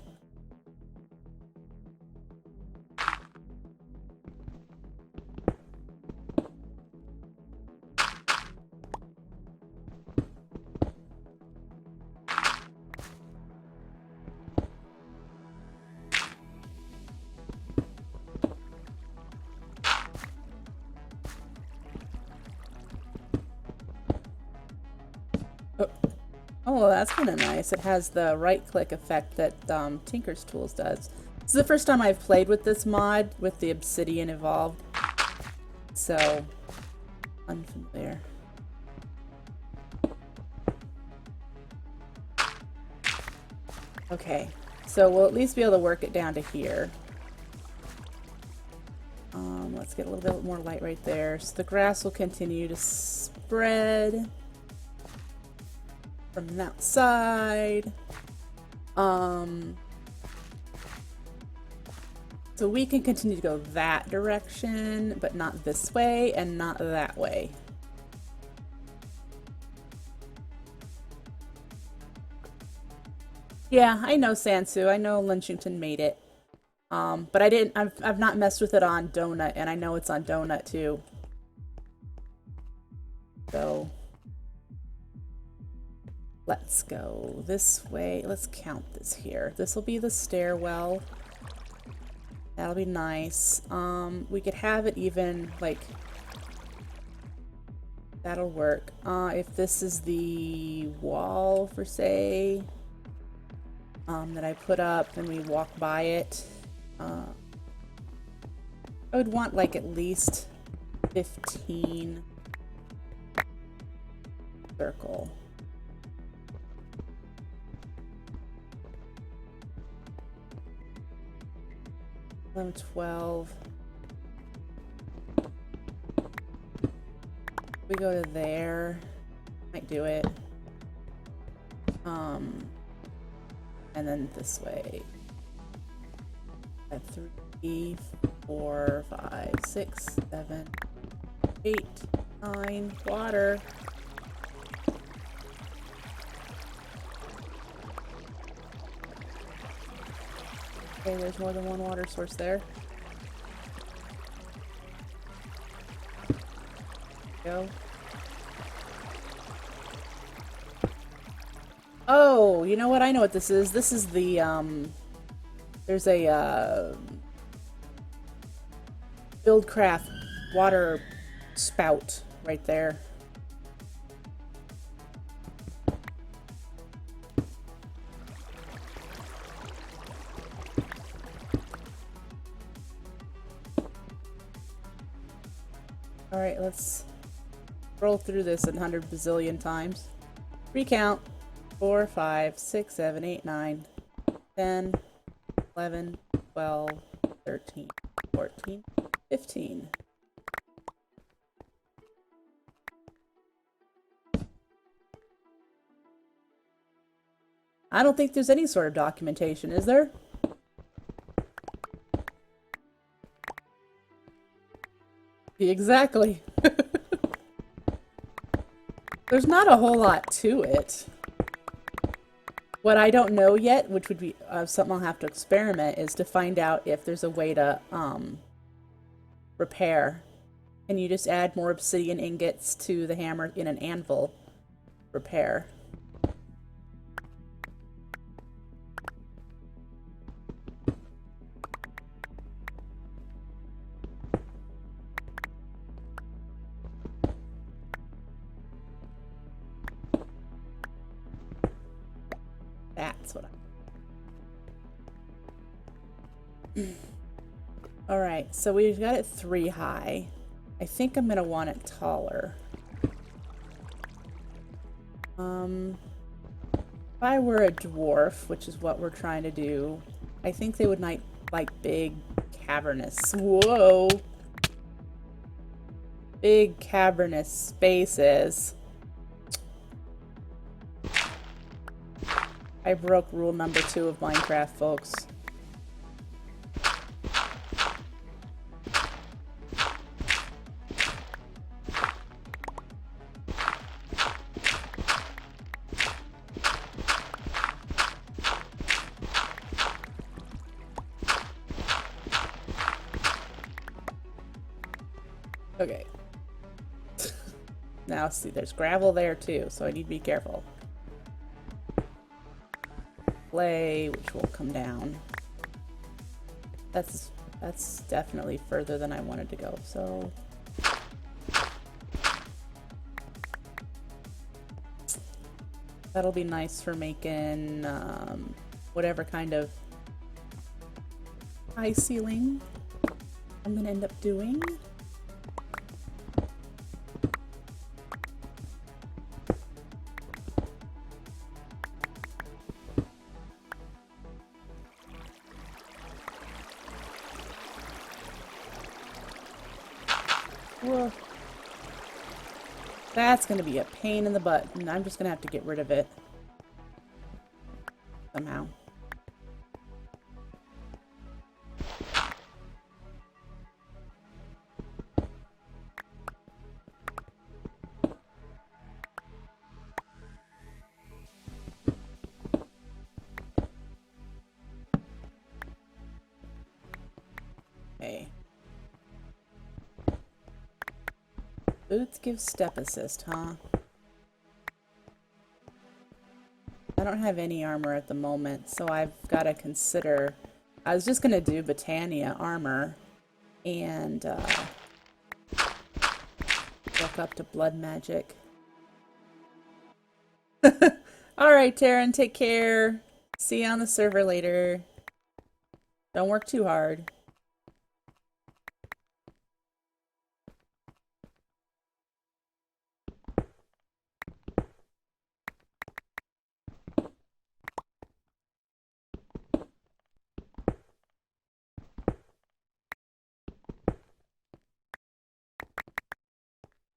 Oh, that's kind of nice. It has the right-click effect that Tinker's Tools does. This is the first time I've played with this mod, with the obsidian involved. So, unfamiliar. Okay, so we'll at least be able to work it down to here. Let's get a little bit more light right there. So the grass will continue to spread from the outside. So we can continue to go that direction, but not this way and not that way. Yeah, I know Sansu. I know Lynchington made it. But I've not messed with it on Donut, and I know it's on Donut too. So let's go this way. Let's count this here. This will be the stairwell. That'll be nice. We could have it even, like, that'll work. If this is the wall, for say, that I put up and we walk by it, I would want, like, at least 15 circle. 11, 12. We go to there. Might do it. And then this way. 3, 4, 5, 6, 7, 8, 9. Water. Okay, there's more than one water source there. Go. Oh, you know what? I know what this is. This is the, there's a, BuildCraft water spout right there. Alright, let's roll through this 100 bazillion times. Recount. 4, 5, 6, 7, 8, 9, 10, 11, 12, 13, 14, 15. I don't think there's any sort of documentation, is there? Exactly. There's not a whole lot to it. What I don't know yet, which would be something I'll have to experiment, is to find out if there's a way to repair. And you just add more obsidian ingots to the hammer in an anvil repair. That's what I... Alright, so we've got it 3 high. I think I'm gonna want it taller. If I were a dwarf, which is what we're trying to do, I think they would like big cavernous... Whoa! Big cavernous spaces. I broke rule number 2 of Minecraft, folks. Okay. Now, see, there's gravel there too, so I need to be careful. Clay, which will come down. That's definitely further than I wanted to go, so... That'll be nice for making whatever kind of high ceiling I'm gonna end up doing. Whoa. That's gonna be a pain in the butt, and I'm just gonna have to get rid of it. Somehow. Okay. Boots give step assist, huh? I don't have any armor at the moment, so I've got to consider... I was just going to do Botania armor and look up to blood magic. Alright, Taryn, take care. See you on the server later. Don't work too hard.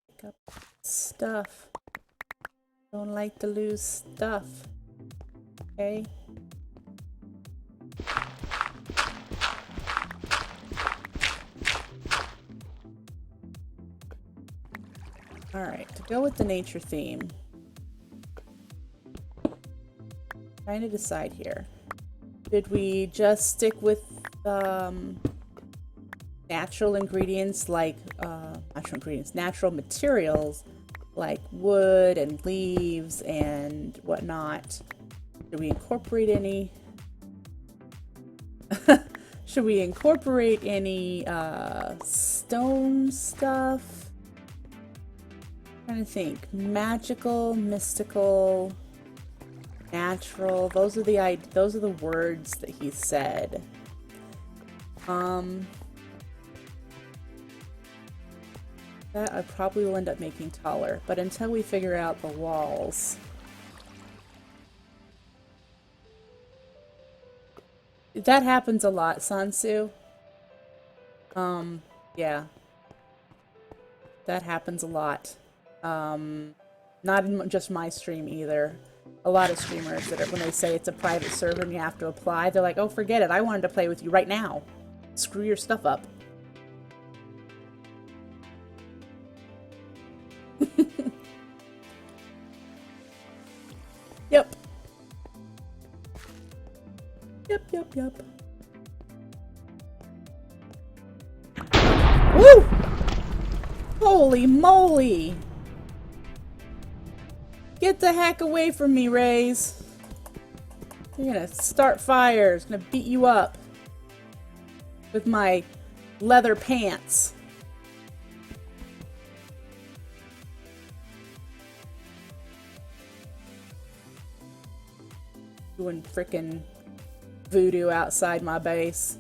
Pick up stuff. Don't like to lose stuff. Okay? Alright, to go with the nature theme. Trying to decide here. Did we just stick with natural ingredients like natural materials like wood and leaves and whatnot? Should we incorporate any? Should we incorporate any stone stuff? I'm trying to think. Magical, mystical, natural. Those are the words that he said. That I probably will end up making taller, but until we figure out the walls. That happens a lot, Sansu. Yeah. That happens a lot. Not in just my stream either. a lot of streamers that are, when they say it's a private server and you have to apply, they're like, oh, forget it. I wanted to play with you right now. Screw your stuff up. Yep. Yep. Woo! Holy moly! Get the heck away from me, Rays. You're gonna start fires. Gonna beat you up with my leather pants. Doing frickin' voodoo outside my base.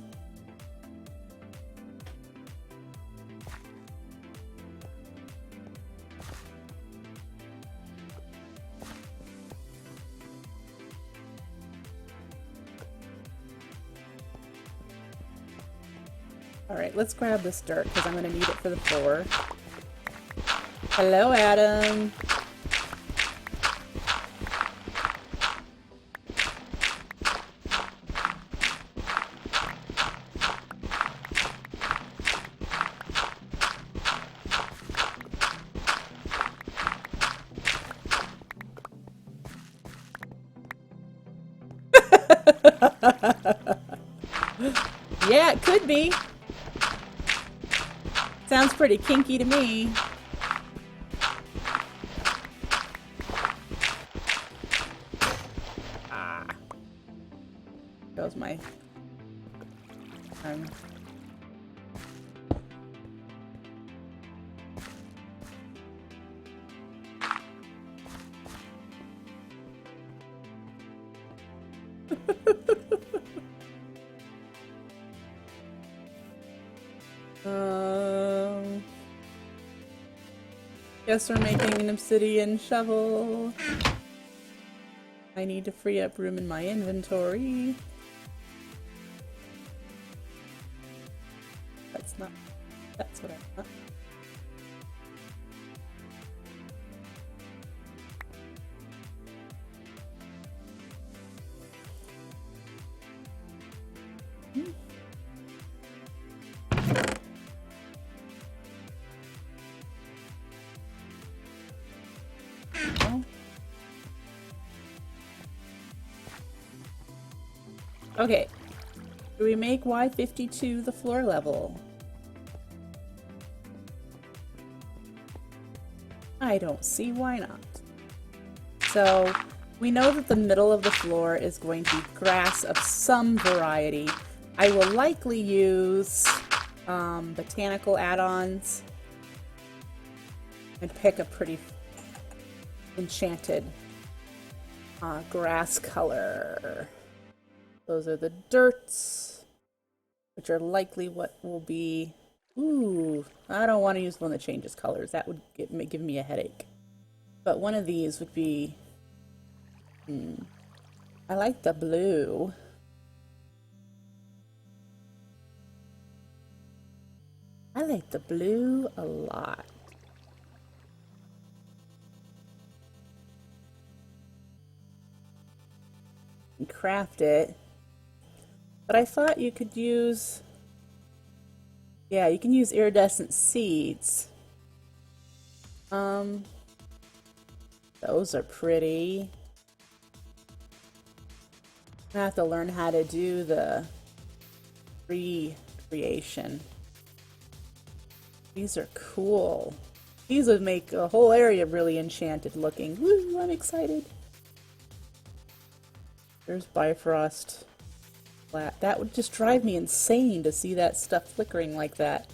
Alright, let's grab this dirt because I'm going to need it for the floor. Hello, Adam. Yeah, it could be. Sounds pretty kinky to me. Ah. Goes my... Guess we're making an obsidian shovel. I need to free up room in my inventory. That's not... That's what I want. Okay, do we make Y52 the floor level? I don't see why not. So, we know that the middle of the floor is going to be grass of some variety. I will likely use botanical add-ons and pick a pretty enchanted grass color. Those are the dirts, which are likely what will be... Ooh, I don't want to use one that changes colors. That would give me a headache. But one of these would be... I like the blue. I like the blue a lot. And craft it. But I thought you could use... Yeah, you can use iridescent seeds. Those are pretty. I have to learn how to do the tree creation. These are cool. These would make a whole area really enchanted looking. Woo, I'm excited. There's Bifrost. That would just drive me insane to see that stuff flickering like that.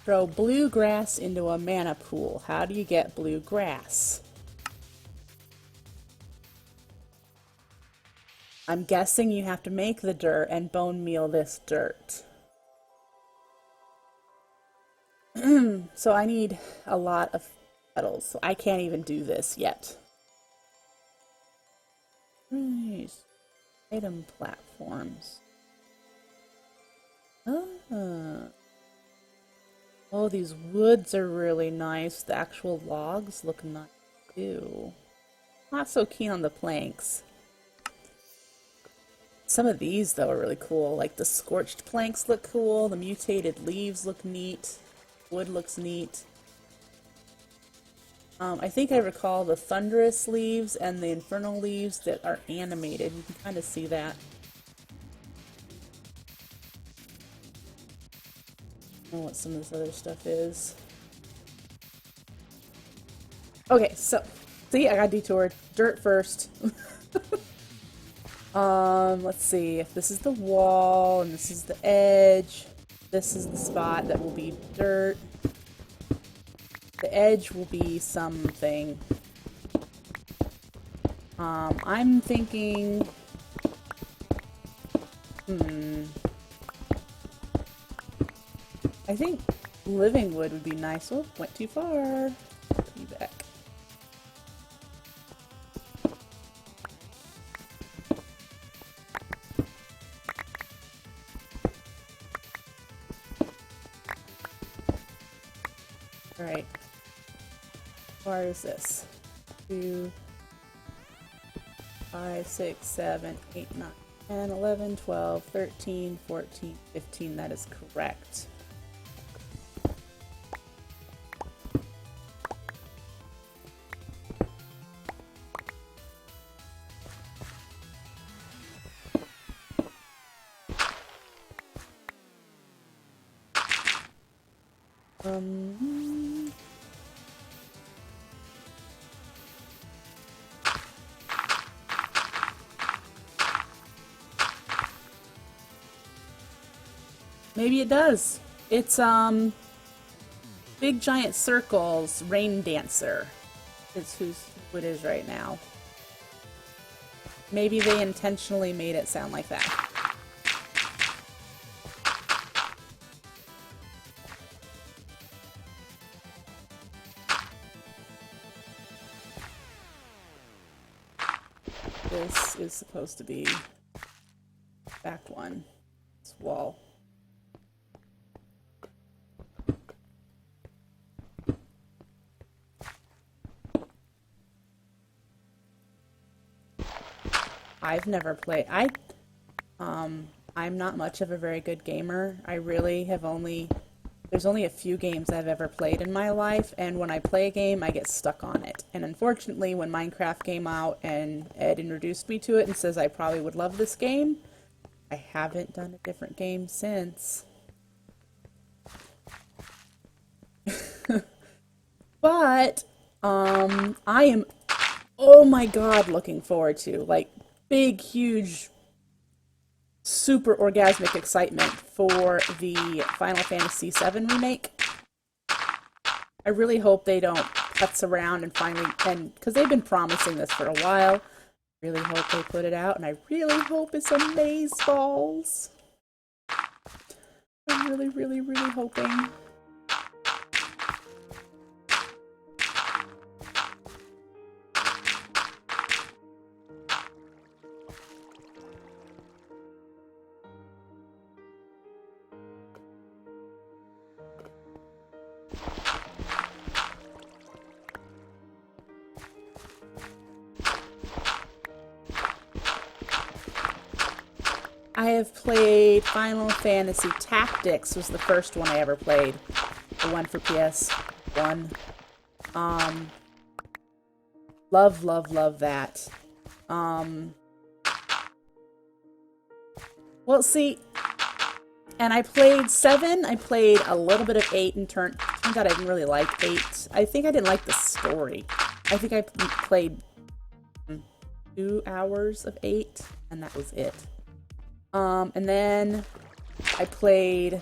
Throw blue grass into a mana pool. How do you get blue grass? I'm guessing you have to make the dirt and bone meal this dirt. So I need a lot of petals. So I can't even do this yet. Nice. Item platforms. Oh, these woods are really nice. The actual logs look nice too. not so keen on the planks. Some of these, though, are really cool. Like the scorched planks look cool. The mutated leaves look neat. Wood looks neat. I think I recall the thunderous leaves and the infernal leaves that are animated. You can kind of see that. I don't know what some of this other stuff is. Okay, so see, I got detoured. Dirt first. Let's see if this is the wall and this is the edge. This is the spot that will be dirt. The edge will be something. I'm thinking, I think living wood would be nice. Oh, went too far. Be back. Alright. Where is this? 2, 5, 6, 7, 8, 9, 10, 11, 12, 13, 14, 15. That is correct. Maybe it does. It's, Big Giant Circles Rain Dancer is who it is right now. Maybe they intentionally made it sound like that. This is supposed to be back one. This wall. I've never played. I'm not much of a very good gamer. I really have there's only a few games I've ever played in my life, and when I play a game, I get stuck on it. And unfortunately, when Minecraft came out and Ed introduced me to it and says I probably would love this game, I haven't done a different game since. But, I am, oh my god, looking forward to, like, big, huge, super orgasmic excitement for the Final Fantasy VII remake. I really hope they don't putz around and finally, because they've been promising this for a while. Really hope they put it out, and I really hope it's amazeballs. I'm really, really, really hoping. I have played Final Fantasy Tactics, was the first one I ever played. The one for PS1. Love, love, love that. Well, see, and I played 7, I played a little bit of 8, and turns out I didn't really like 8. I think I didn't like the story. I think I played 2 hours of 8, and that was it. And then I played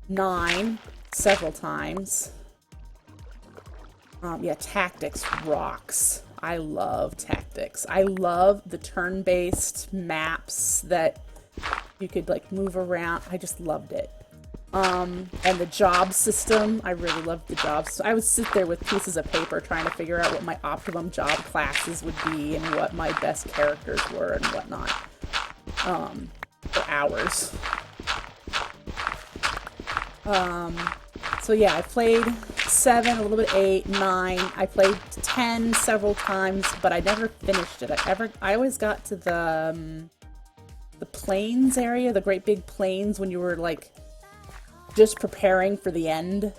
9 several times. Yeah, Tactics rocks. I love Tactics. I love the turn-based maps that you could, like, move around. I just loved it. And the job system, I really loved the jobs. So I would sit there with pieces of paper trying to figure out what my optimum job classes would be and what my best characters were and whatnot. For hours. So yeah, I played 7, a little bit 8, 9. I played 10 several times, but I never finished it. I always got to the plains area, the great big plains, when you were like just preparing for the end.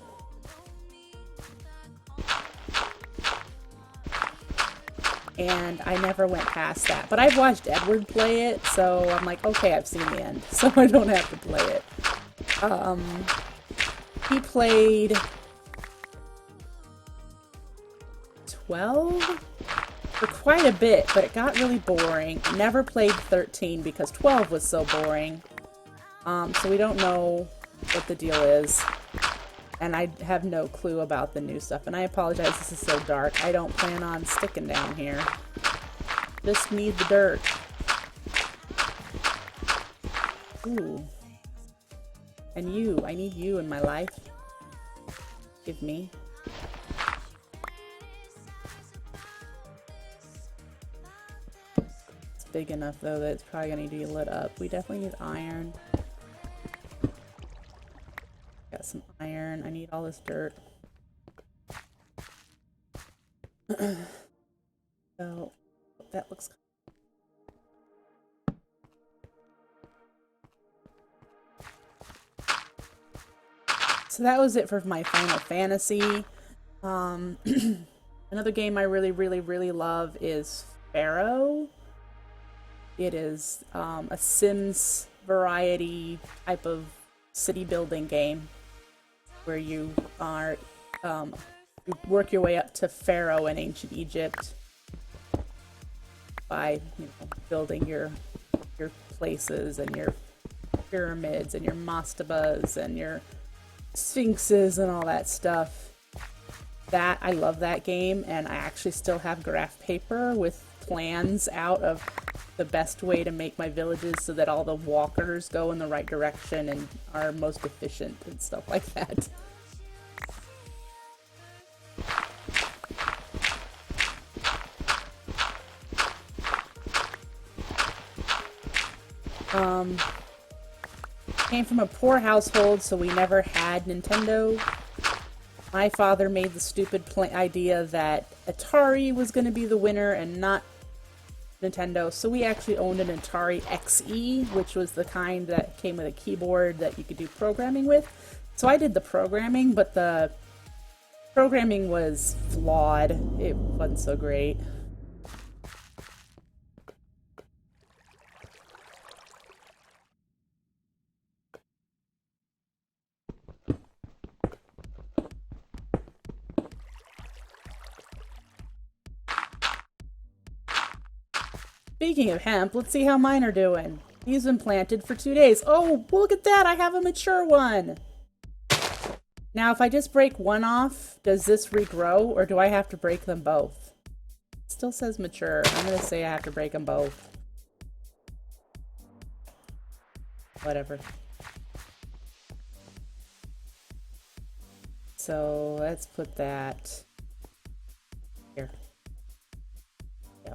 And I never went past that. But I've watched Edward play it, so I'm like, okay, I've seen the end, so I don't have to play it. He played 12 for quite a bit, but it got really boring. Never played 13 because 12 was so boring. So we don't know what the deal is. And I have no clue about the new stuff. And I apologize, this is so dark. I don't plan on sticking down here. Just need the dirt. Ooh. And you. I need you in my life. Give me. It's big enough, though, that it's probably going to need to be lit up. We definitely need iron. Got some iron. I need all this dirt. So that looks. So that was it for my Final Fantasy. Another game I really love is Pharaoh. It is a Sims variety type of city building game where you are you work your way up to Pharaoh in ancient Egypt by building your places and your pyramids and your mastabas and your sphinxes and all that stuff. That I love that game, and I actually still have graph paper with plans out of the best way to make my villages so that all the walkers go in the right direction and are most efficient and stuff like that. Came from a poor household, so we never had Nintendo. My father made the stupid idea that Atari was going to be the winner and not Nintendo, so we actually owned an Atari XE, which was the kind that came with a keyboard that you could do programming with. So I did the programming, but the programming was flawed. It wasn't so great. Speaking of hemp, let's see how mine are doing. He's been planted for 2 days. Oh, look at that! I have a mature one! Now, if I just break one off, does this regrow, or do I have to break them both? It still says mature. I'm gonna say I have to break them both. Whatever. So, let's put that here. Yeah.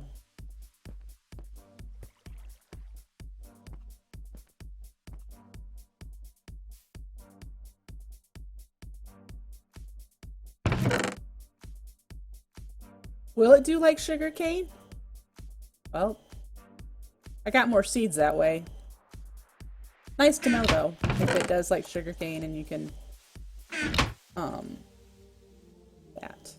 Will it do like sugarcane? Well, I got more seeds that way. Nice to know, though, if it does like sugarcane and you can, that.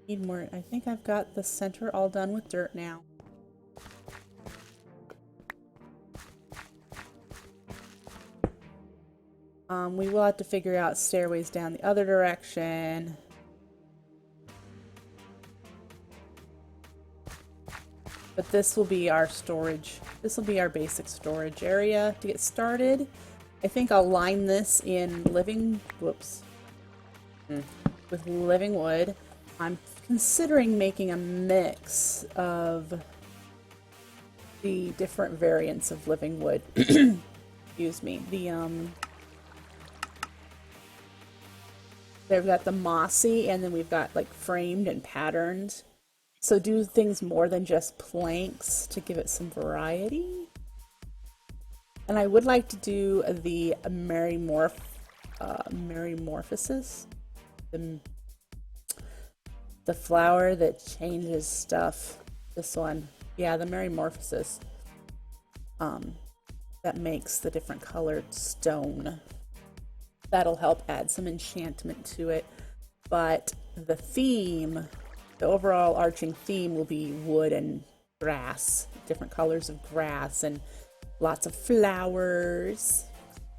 Need more. I think I've got the center all done with dirt now. We will have to figure out stairways down the other direction. But this will be our storage. This will be our basic storage area to get started. I think I'll line this in with living wood. I'm considering making a mix of the different variants of living wood. Excuse me. They've got the mossy, and then we've got like framed and patterned. So do things more than just planks to give it some variety. And I would like to do the Metamorphosis, the flower that changes stuff. This one, yeah, the Metamorphosis. That makes the different colored stone. That'll help add some enchantment to it. But the theme, the overall arching theme will be wood and grass, different colors of grass and lots of flowers.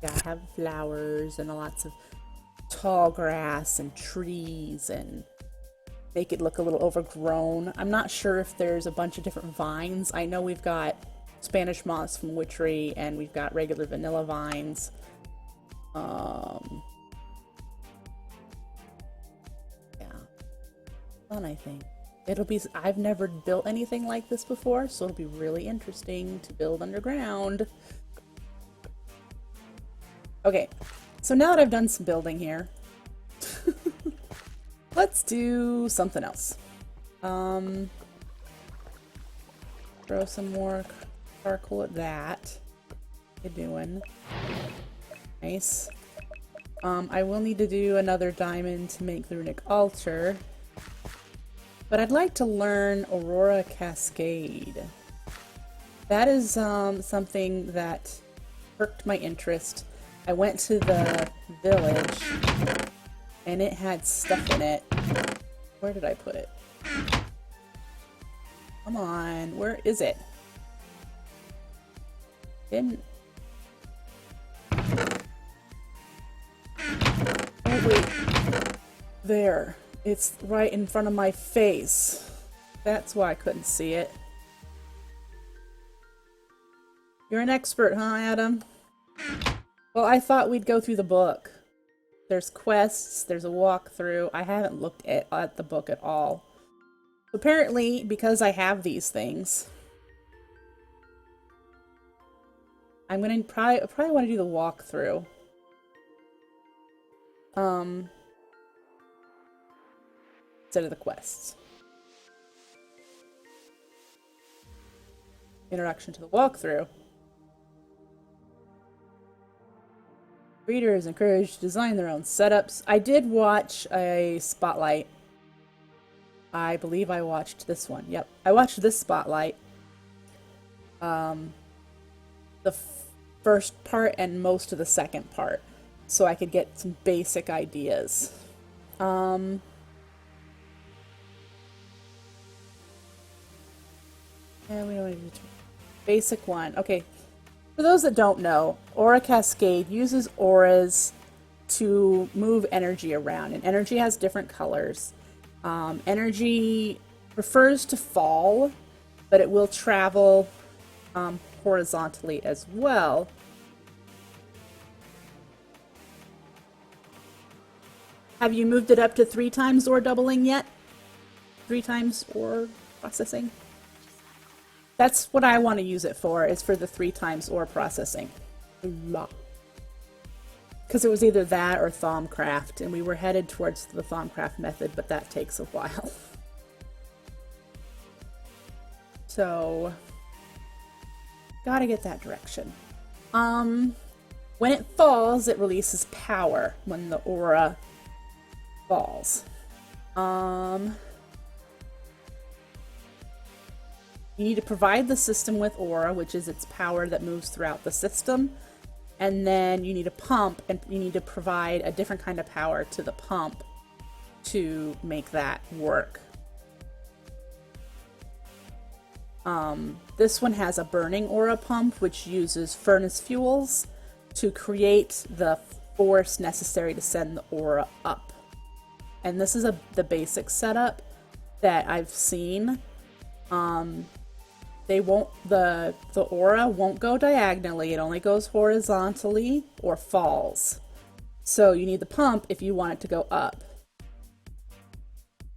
Gotta have flowers and lots of tall grass and trees and make it look a little overgrown. I'm not sure if there's a bunch of different vines. I know we've got Spanish moss from Witchery and we've got regular vanilla vines. Yeah, fun, I think. It'll be, I've never built anything like this before, so it'll be really interesting to build underground. Okay, so now that I've done some building here, let's do something else. Throw some more charcoal at that. Good doing. Nice. I will need to do another diamond to make the runic altar. But I'd like to learn Aurora Cascade. That is something that perked my interest. I went to the village and it had stuff in it. Where did I put it? Come on, where is it? Didn't... Oh wait, there. It's right in front of my face. That's why I couldn't see it. You're an expert, huh, Adam? Well, I thought we'd go through the book. There's quests, there's a walkthrough. I haven't looked at the book at all. Apparently, because I have these things, I'm gonna probably want to do the walkthrough. Instead of the quests. Introduction to the walkthrough. Readers encouraged to design their own setups. I did watch a spotlight. I believe I watched this one. Yep, I watched this spotlight. The first part and most of the second part, so I could get some basic ideas. Yeah, we don't need to basic one. Okay, for those that don't know, Aura Cascade uses auras to move energy around, and energy has different colors. Energy prefers to fall, but it will travel horizontally as well. Have you moved it up to 3 times ore doubling yet? 3 times ore processing? That's what I want to use it for, is for the 3 times ore processing. Because it was either that or Thaumcraft, and we were headed towards the Thaumcraft method, but that takes a while. So, gotta get that direction. When it falls, it releases power when the aura falls. You need to provide the system with aura, which is its power that moves throughout the system. And then you need a pump, and you need to provide a different kind of power to the pump to make that work. This one has a burning aura pump, which uses furnace fuels to create the force necessary to send the aura up. And this is the basic setup that I've seen. The aura won't go diagonally, it only goes horizontally or falls. So you need the pump if you want it to go up.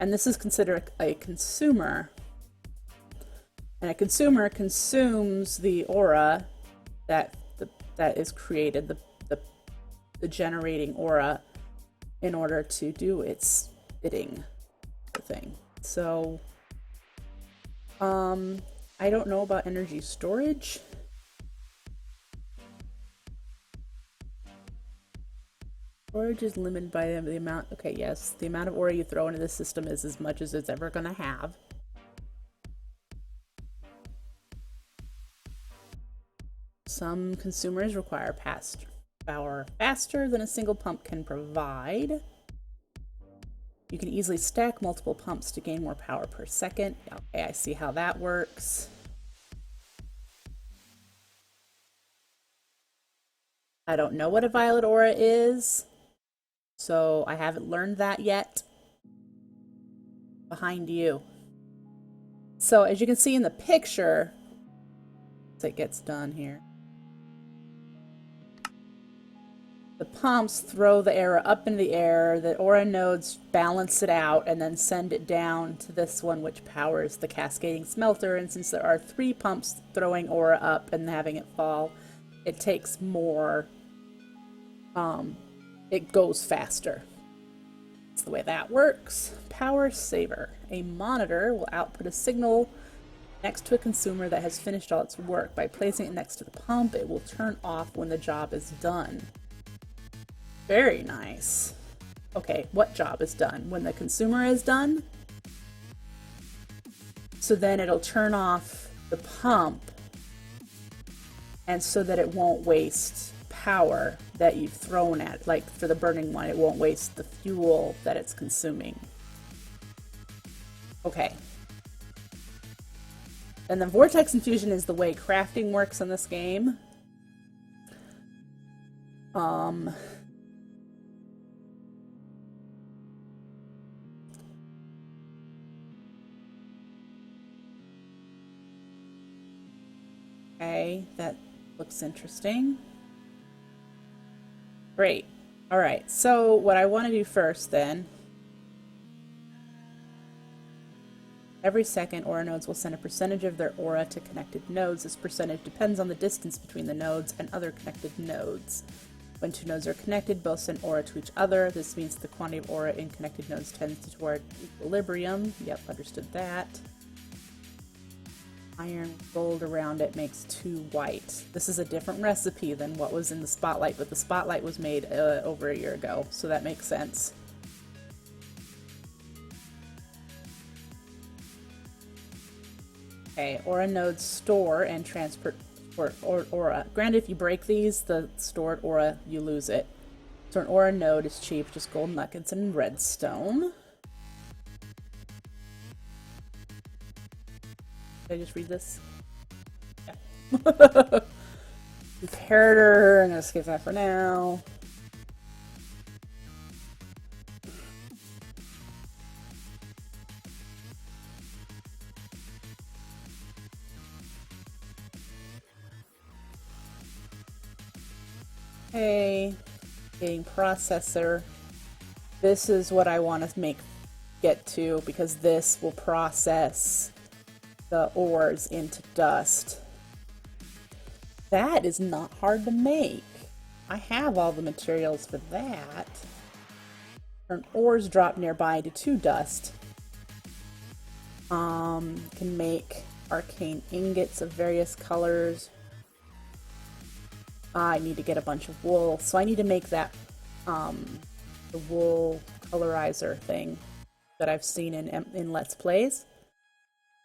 And this is considered a consumer. And a consumer consumes the aura that is created, the generating aura, in order to do its bidding thing. So, I don't know about energy storage. Storage is limited by the amount. Okay, yes, the amount of aura you throw into the system is as much as it's ever going to have. Some consumers require power faster than a single pump can provide. You can easily stack multiple pumps to gain more power per second. Okay, I see how that works. I don't know what a violet aura is, so I haven't learned that yet. Behind you. So as you can see in the picture, as it gets done here, the pumps throw the aura up in the air, the aura nodes balance it out, and then send it down to this one, which powers the cascading smelter. And since there are 3 pumps throwing aura up and having it fall, it takes more, it goes faster. That's the way that works. Power saver. A monitor will output a signal next to a consumer that has finished all its work. By placing it next to the pump, it will turn off when the job is done. Very nice. Okay, what job is done? When the consumer is done? So then it'll turn off the pump, and so that it won't waste power that you've thrown at it. Like for the burning one, it won't waste the fuel that it's consuming. Okay. And then vortex infusion is the way crafting works in this game. Okay, that looks interesting. Great. All right, so what I want to do first then, every second, aura nodes will send a percentage of their aura to connected nodes. This percentage depends on the distance between the nodes and other connected nodes. When 2 nodes are connected, both send aura to each other. This means the quantity of aura in connected nodes tends toward equilibrium. Yep, understood that. Iron gold around it makes 2 white. This is a different recipe than what was in the Spotlight, but the Spotlight was made over a year ago, so that makes sense. Okay, aura nodes store and transport aura. Granted, if you break these, the stored aura, you lose it. So an aura node is cheap, just gold nuggets and redstone. Did I just read this? Yeah. Imperator, I'm gonna skip that for now. Okay, getting processor. This is what I want to get to, because this will process the ores into dust. That is not hard to make. I have all the materials for that. Turn ores drop nearby to dust. Can make arcane ingots of various colors. I need to get a bunch of wool, so I need to make that the wool colorizer thing that I've seen in Let's Plays.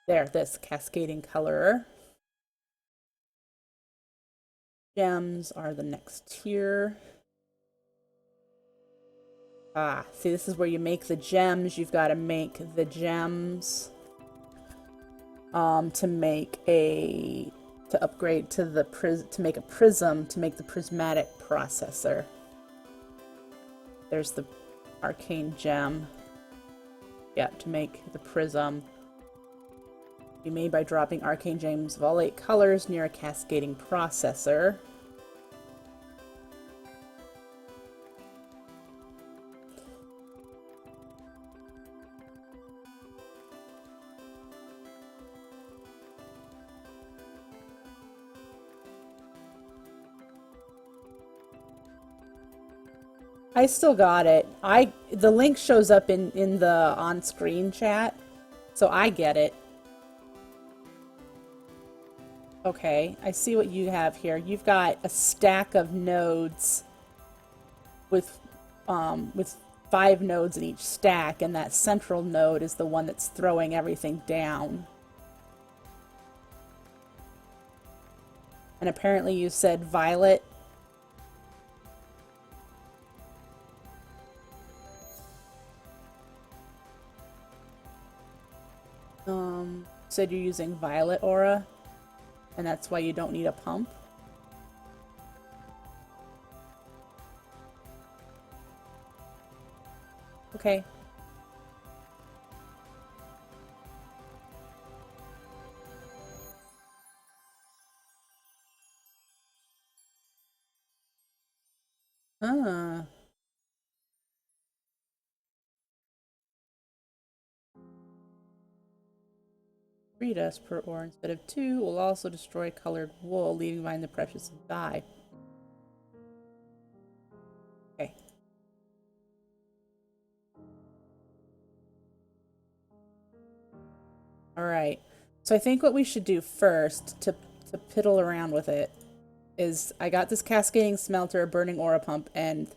There, this cascading colorer. Gems are the next tier. Ah, see, this is where you make the gems. You've got to make the gems to upgrade to the to make a prism, to make the prismatic processor. There's the arcane gem. Yeah, to make the prism. Be made by dropping arcane gems of all 8 colors near a cascading processor. I still got it. The link shows up in the on-screen chat, so I get it. Okay, I see what you have here. You've got a stack of nodes with 5 nodes in each stack, and that central node is the one that's throwing everything down. And apparently you said Violet. Said you're using Violet Aura, and that's why you don't need a pump. Okay. Ah. 3 dust per ore instead of 2 will also destroy colored wool, leaving behind the precious dye. Okay. Alright. So I think what we should do first to piddle around with it is I got this cascading smelter, a burning aura pump, and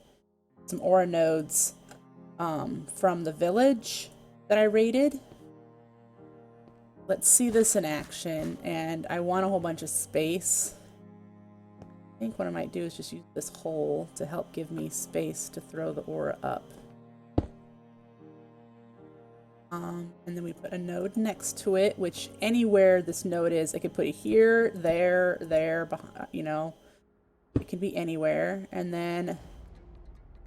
some aura nodes from the village that I raided. Let's see this in action, and I want a whole bunch of space. I think what I might do is just use this hole to help give me space to throw the aura up. And then we put a node next to it, which anywhere this node is, I could put it here, there, behind, you know, it can be anywhere. And then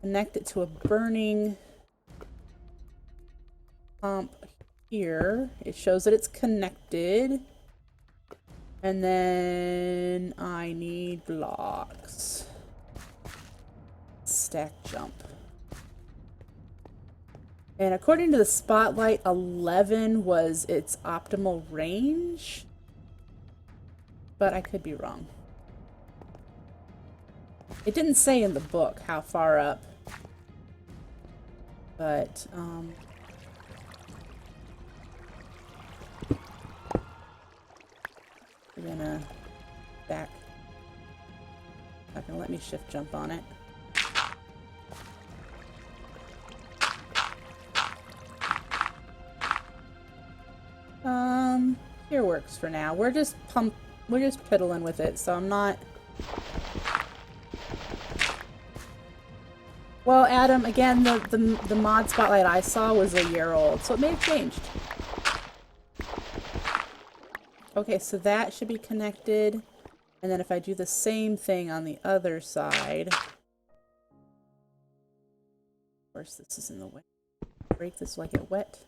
connect it to a burning pump here. It shows that it's connected. And then I need blocks. Stack jump. And according to the spotlight, 11 was its optimal range. But I could be wrong. It didn't say in the book how far up. But, we're gonna back. Not gonna let me shift jump on it. Here works for now. We're just piddling with it, so I'm not. Well, Adam, again, the mod spotlight I saw was a year old, so it may have changed. Okay, so that should be connected. And then if I do the same thing on the other side. Of course, this is in the way. Break this like it wet.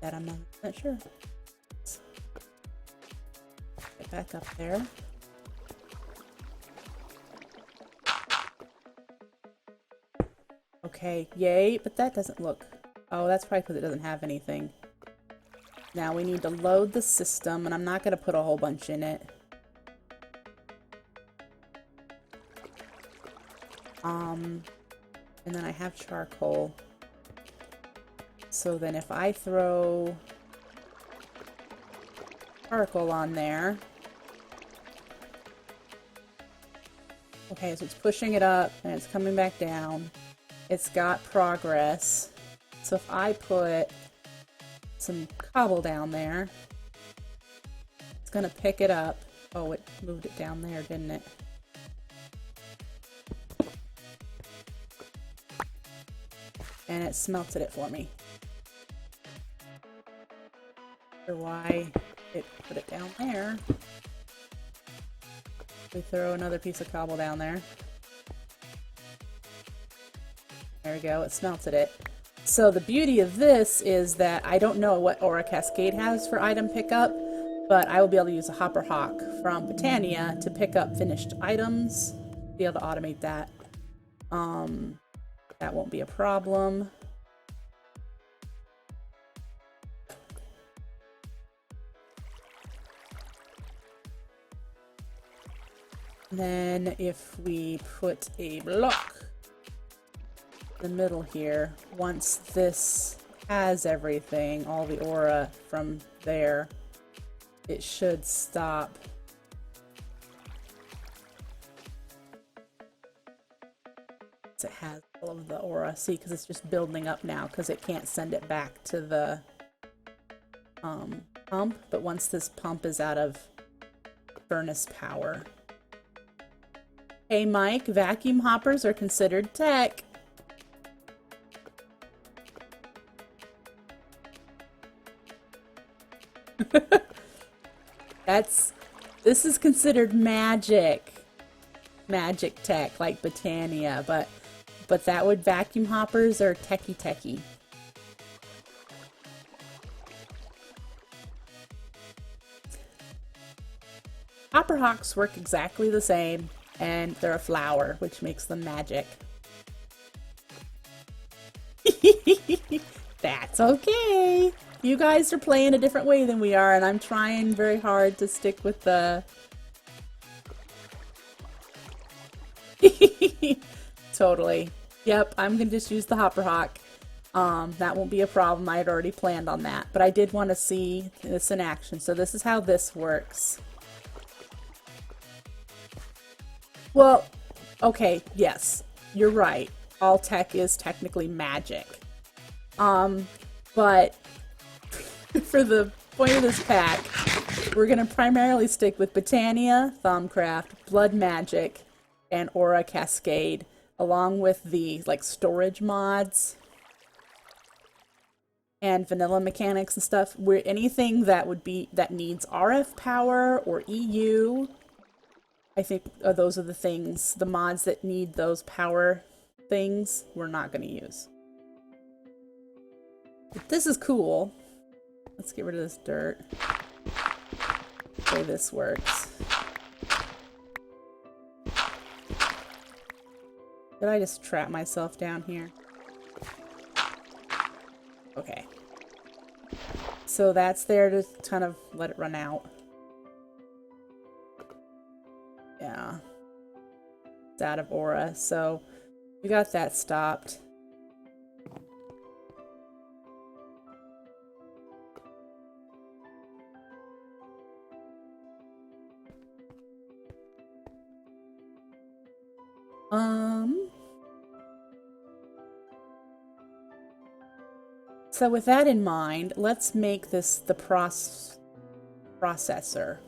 That I'm not sure. Get back up there. Okay, yay, but that doesn't look... Oh, that's probably because it doesn't have anything. Now we need to load the system, and I'm not going to put a whole bunch in it. And then I have charcoal. So then if I throw charcoal on there... Okay, so it's pushing it up, and it's coming back down. It's got progress. So if I put some cobble down there, it's gonna pick it up. Oh, it moved it down there, didn't it? And it smelted it for me. Or why it put it down there. We throw another piece of cobble down there. There we go, it smelted it. So the beauty of this is that I don't know what Aura Cascade has for item pickup, but I will be able to use a Hopper Hawk from Botania to pick up finished items. Be able to automate that. That won't be a problem. Then if we put a block in the middle here, once this has everything, all the aura from there, it should stop. It has all of the aura. See, because it's just building up now because it can't send it back to the pump. But once this pump is out of furnace power. Hey Mike, vacuum hoppers are considered tech. This is considered magic tech, like Botania, but that would vacuum hoppers are techie. Hopper hawks work exactly the same, and they're a flower, which makes them magic. That's okay. You guys are playing a different way than we are, and I'm trying very hard to stick with the... Totally. Yep, I'm gonna just use the Hopper Hawk. That won't be a problem. I had already planned on that, but I did want to see this in action. So this is how this works. Well, okay, yes, you're right. All tech is technically magic. But for the point of this pack, we're gonna primarily stick with Botania, Thumbcraft, Blood Magic, and Aura Cascade, along with the storage mods and vanilla mechanics and stuff. Where anything that needs RF power or EU, I think those are the things, the mods that need those power things, we're not going to use. But this is cool. Let's get rid of this dirt. The way this works. Did I just trap myself down here? Okay. So that's there to kind of let it run out. Yeah. It's out of aura, so we got that stopped. So with that in mind, let's make this the processor.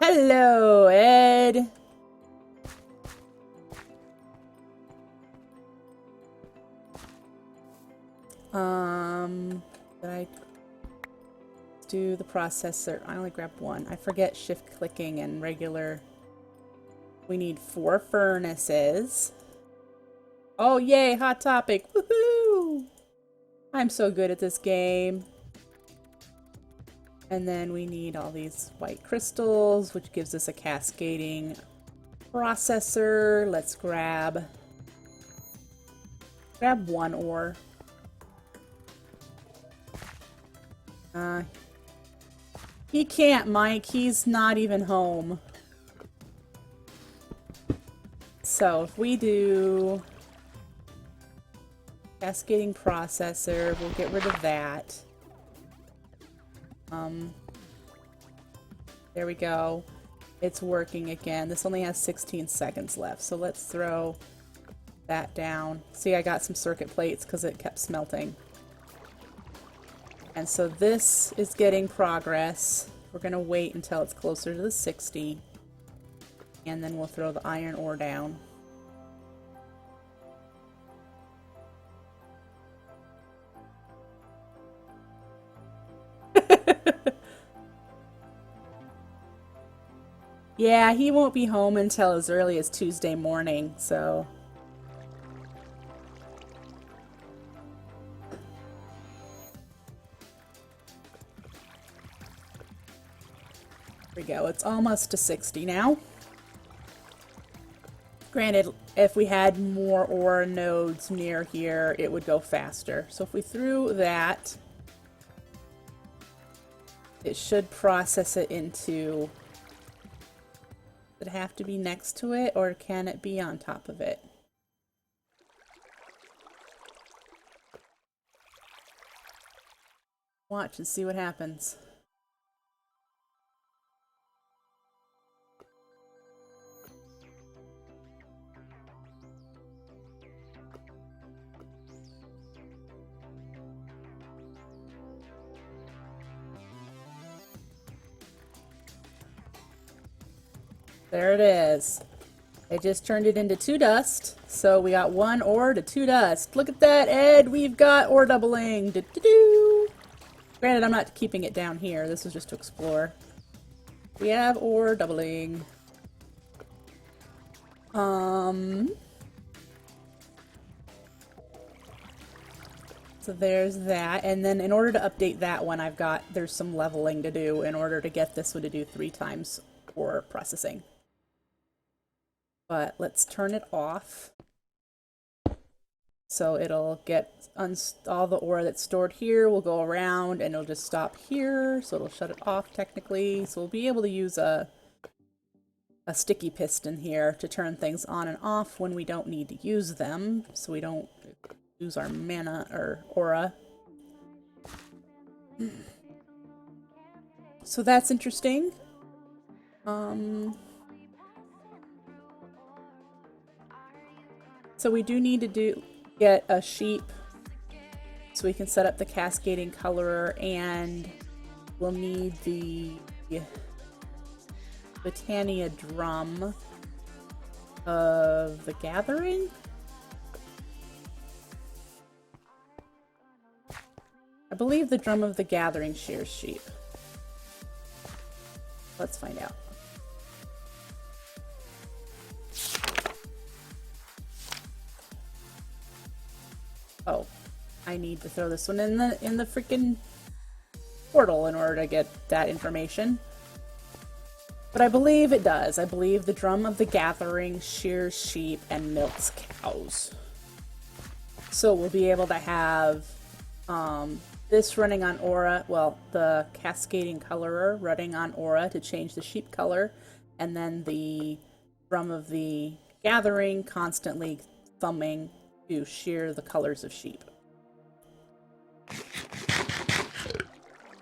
Hello, Ed! Did I do the processor? I only grabbed one. I forget shift clicking and regular. We need 4 furnaces. Oh, yay, Hot Topic. Woohoo! I'm so good at this game. And then we need all these white crystals, which gives us a cascading processor. Let's grab 1 ore. He can't, Mike. He's not even home. So if we do cascading processor, we'll get rid of that. There we go. It's working again. This only has 16 seconds left, so let's throw that down. See, I got some circuit plates because it kept smelting. And so this is getting progress. We're going to wait until it's closer to the 60. And then we'll throw the iron ore down. Yeah, he won't be home until as early as Tuesday morning, so... There we go. It's almost to 60 now. Granted, if we had more ore nodes near here, it would go faster. So if we threw that, it should process it into Does it have to be next to it, or can it be on top of it? Watch and see what happens. There it is. It just turned it into 2 dust. So we got 1 ore to 2 dust. Look at that, Ed! We've got ore doubling! Do-do-do! Granted, I'm not keeping it down here. This was just to explore. We have ore doubling. So there's that. And then in order to update that one, there's some leveling to do in order to get this one to do 3 times ore processing. But let's turn it off. So it'll get all the ore that's stored here will go around and it'll just stop here. So it'll shut it off technically. So we'll be able to use a sticky piston here to turn things on and off when we don't need to use them. So we don't use our mana or aura. So that's interesting. So we do need to get a sheep so we can set up the cascading colorer, and we'll need the Britannia drum of the gathering. I believe the drum of the gathering shears sheep. Let's find out. Oh, I need to throw this one in the freaking portal in order to get that information. But I believe it does. I believe the drum of the gathering shears sheep and milks cows. So we'll be able to have this running on aura, well, the cascading colorer running on aura to change the sheep color, and then the drum of the gathering constantly thumbing to shear the colors of sheep.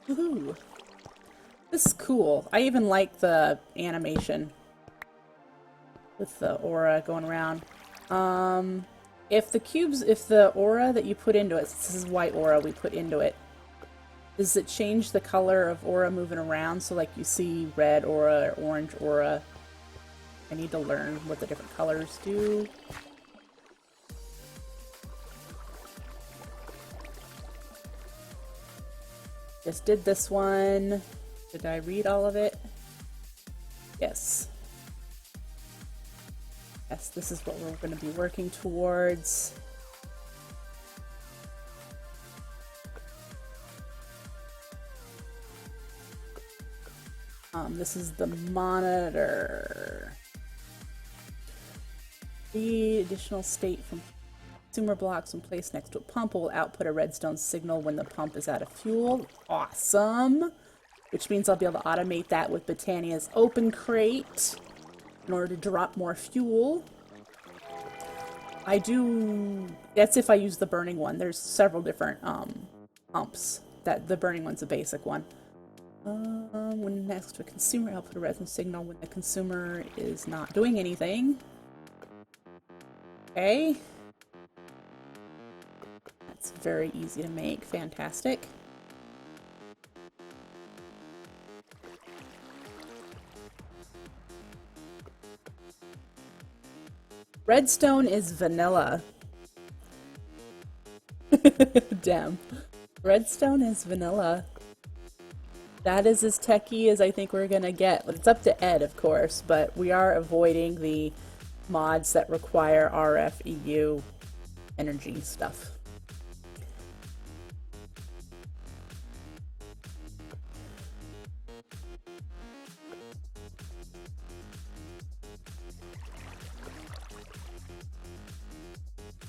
Woohoo! This is cool. I even like the animation with the aura going around. If the aura that you put into it, this is white aura we put into it, does it change the color of aura moving around? So like you see red aura or orange aura. I need to learn what the different colors do. Just did this one. Did I read all of it? Yes. Yes, this is what we're going to be working towards. This is the monitor. The additional state from consumer blocks when placed next to a pump will output a redstone signal when the pump is out of fuel. Awesome! Which means I'll be able to automate that with Britannia's open crate in order to drop more fuel. That's if I use the burning one. There's several different pumps. The burning one's a basic one. When next to a consumer, I'll put a redstone signal when the consumer is not doing anything. Okay. That's very easy to make. Fantastic. Redstone is vanilla. Damn. Redstone is vanilla. That is as techie as I think we're gonna get. But it's up to Ed, of course, but we are avoiding the mods that require RF, EU, energy stuff.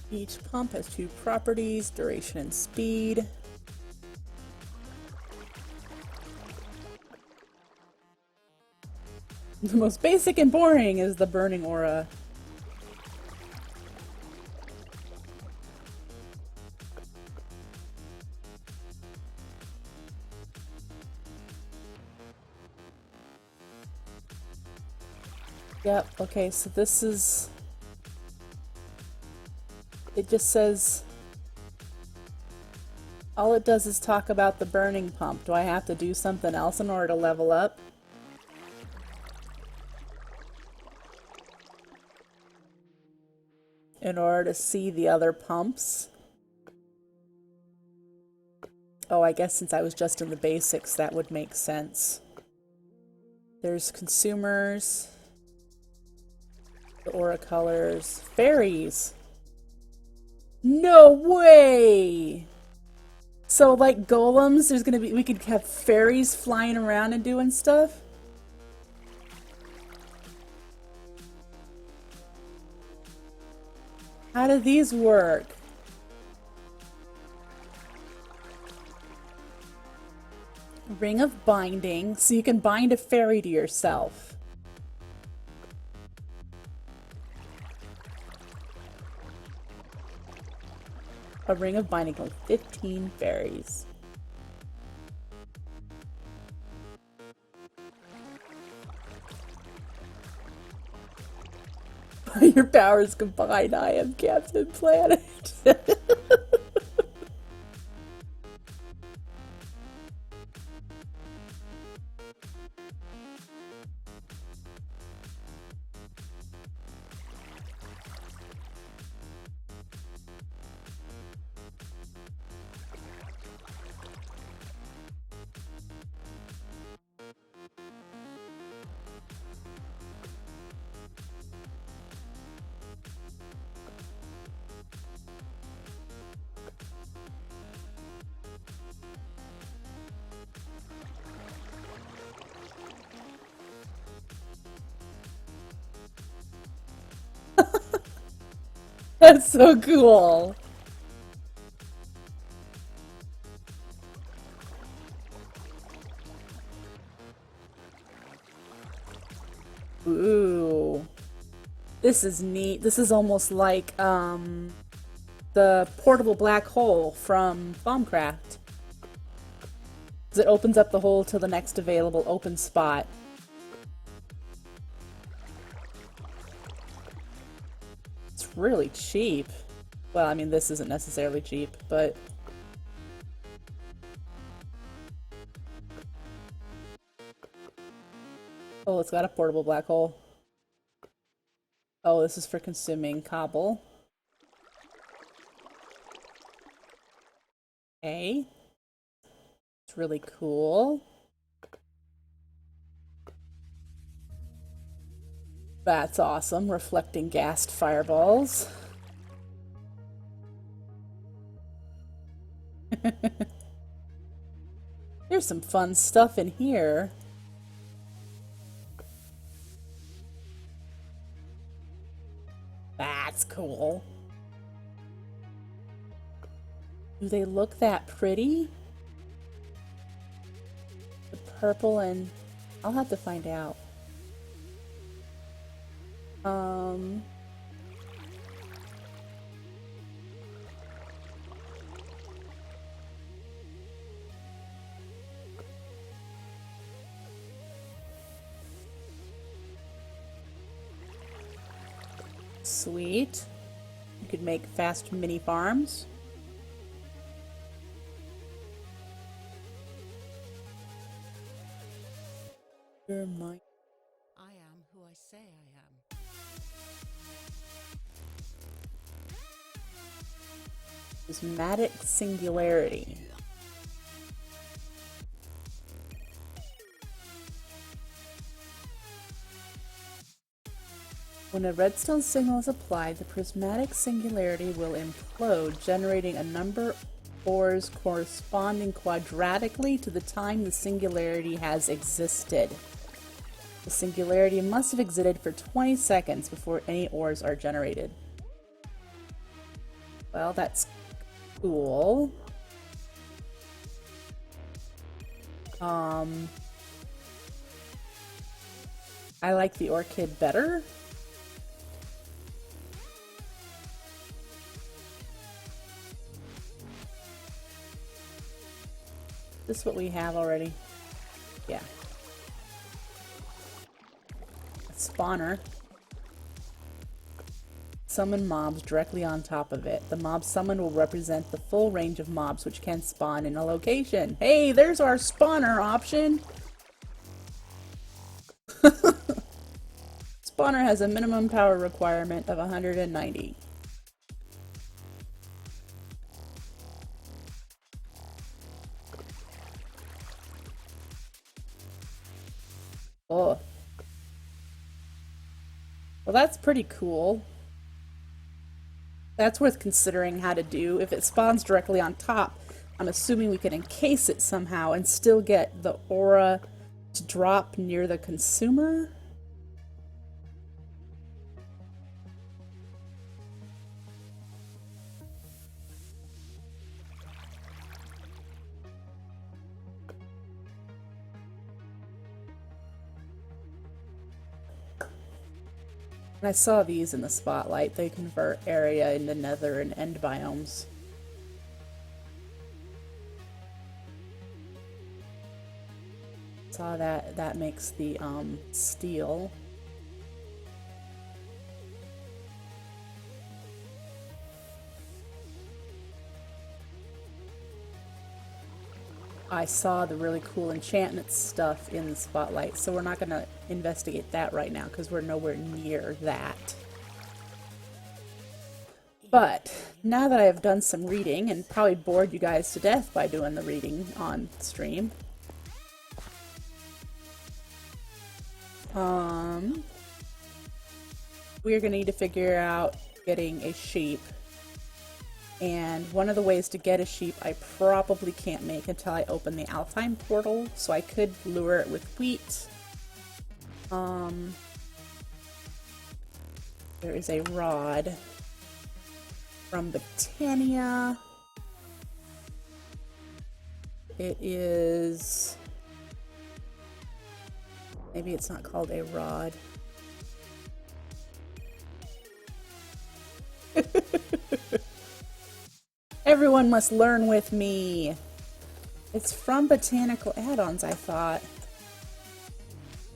Each pump has 2 properties, duration and speed. The most basic and boring is the burning aura. Yep, okay, so this is... It just says... All it does is talk about the burning pump. Do I have to do something else in order to level up? In order to see the other pumps? Oh, I guess since I was just in the basics, that would make sense. There's consumers, the aura colors, fairies. No way! So like golems, there's gonna be, we could have fairies flying around and doing stuff? How do these work? Ring of Binding, so you can bind a fairy to yourself. A ring of binding with 15 fairies. By your powers combined, I am Captain Planet. That's so cool. Ooh. This is neat. This is almost like the portable black hole from Bombcraft. It opens up the hole to the next available open spot. It's really cheap. Well, I mean, this isn't necessarily cheap, but... Oh, it's got a portable black hole. Oh, this is for consuming cobble. Okay. It's really cool. That's awesome. Reflecting gassed fireballs. There's some fun stuff in here. That's cool. Do they look that pretty? The purple and... I'll have to find out. Sweet. You could make fast mini farms. You're mine. I am who I say I am. Prismatic singularity. When a redstone signal is applied, the prismatic singularity will implode, generating a number of ores corresponding quadratically to the time the singularity has existed. The singularity must have existed for 20 seconds before any ores are generated. Well, that's cool. I like the orchid better. Is this what we have already? Yeah. Spawner. Summon mobs directly on top of it. The mob summoned will represent the full range of mobs which can spawn in a location. Hey, there's our spawner option! Spawner has a minimum power requirement of 190. Oh. Well, that's pretty cool. That's worth considering how to do. If it spawns directly on top, I'm assuming we can encase it somehow and still get the aura to drop near the consumer. I saw these in the spotlight. They convert area into nether and end biomes. Saw that makes the steel. I saw the really cool enchantment stuff in the spotlight, so we're not going to investigate that right now because we're nowhere near that. But now that I've done some reading and probably bored you guys to death by doing the reading on stream, we're going to need to figure out getting a sheep. And one of the ways to get a sheep I probably can't make until I open the Alfheim portal, so I could lure it with wheat. There is a rod from Britannia. It is... maybe it's not called a rod. Everyone must learn with me. It's from Botanical Add-ons, I thought.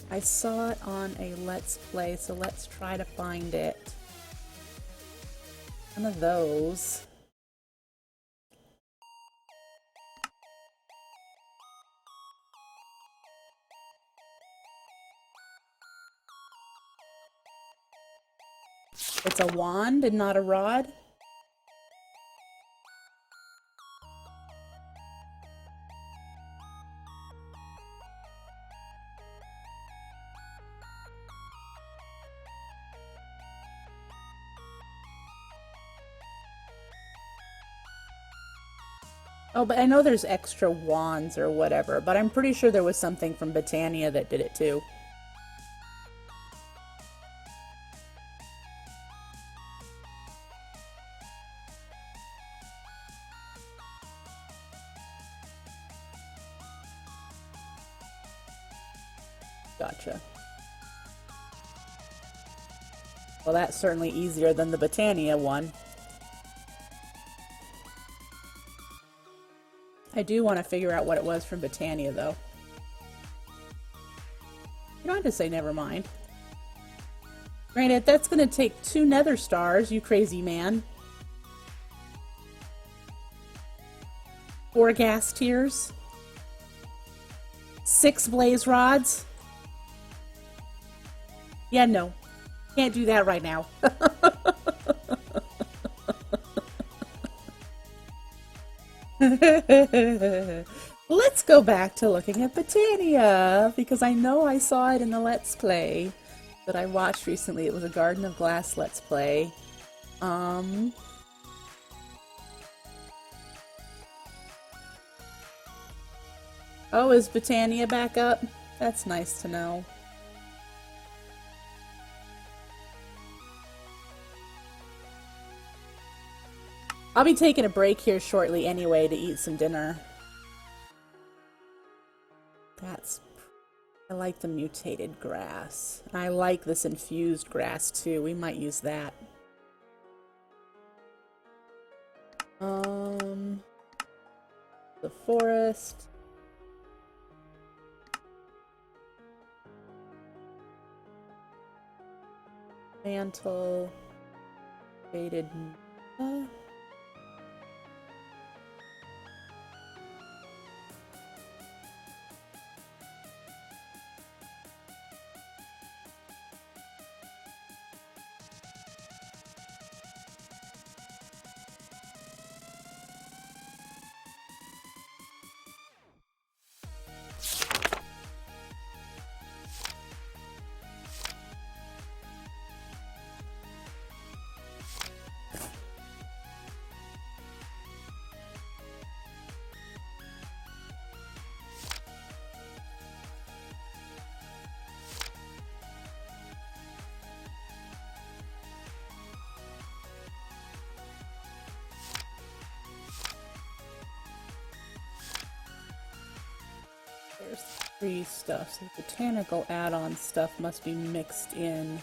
I saw it on a Let's Play, so let's try to find it. One of those. It's a wand and not a rod? Oh, but I know there's extra wands or whatever, but I'm pretty sure there was something from Britannia that did it too. Gotcha. Well, that's certainly easier than the Britannia one. I do want to figure out what it was from Britannia, though. You don't have to say never mind. Granted, that's going to take 2 nether stars, you crazy man. 4 gas tiers. 6 blaze rods. Yeah, no. Can't do that right now. Let's go back to looking at Britannia, because I know I saw it in the Let's Play that I watched recently. It was a Garden of Glass Let's Play. Oh, is Britannia back up? That's nice to know. I'll be taking a break here shortly anyway to eat some dinner. That's I like the mutated grass. I like this infused grass too. We might use that. The forest. Mantle. Faded. There's free stuff. So botanical add-on stuff must be mixed in.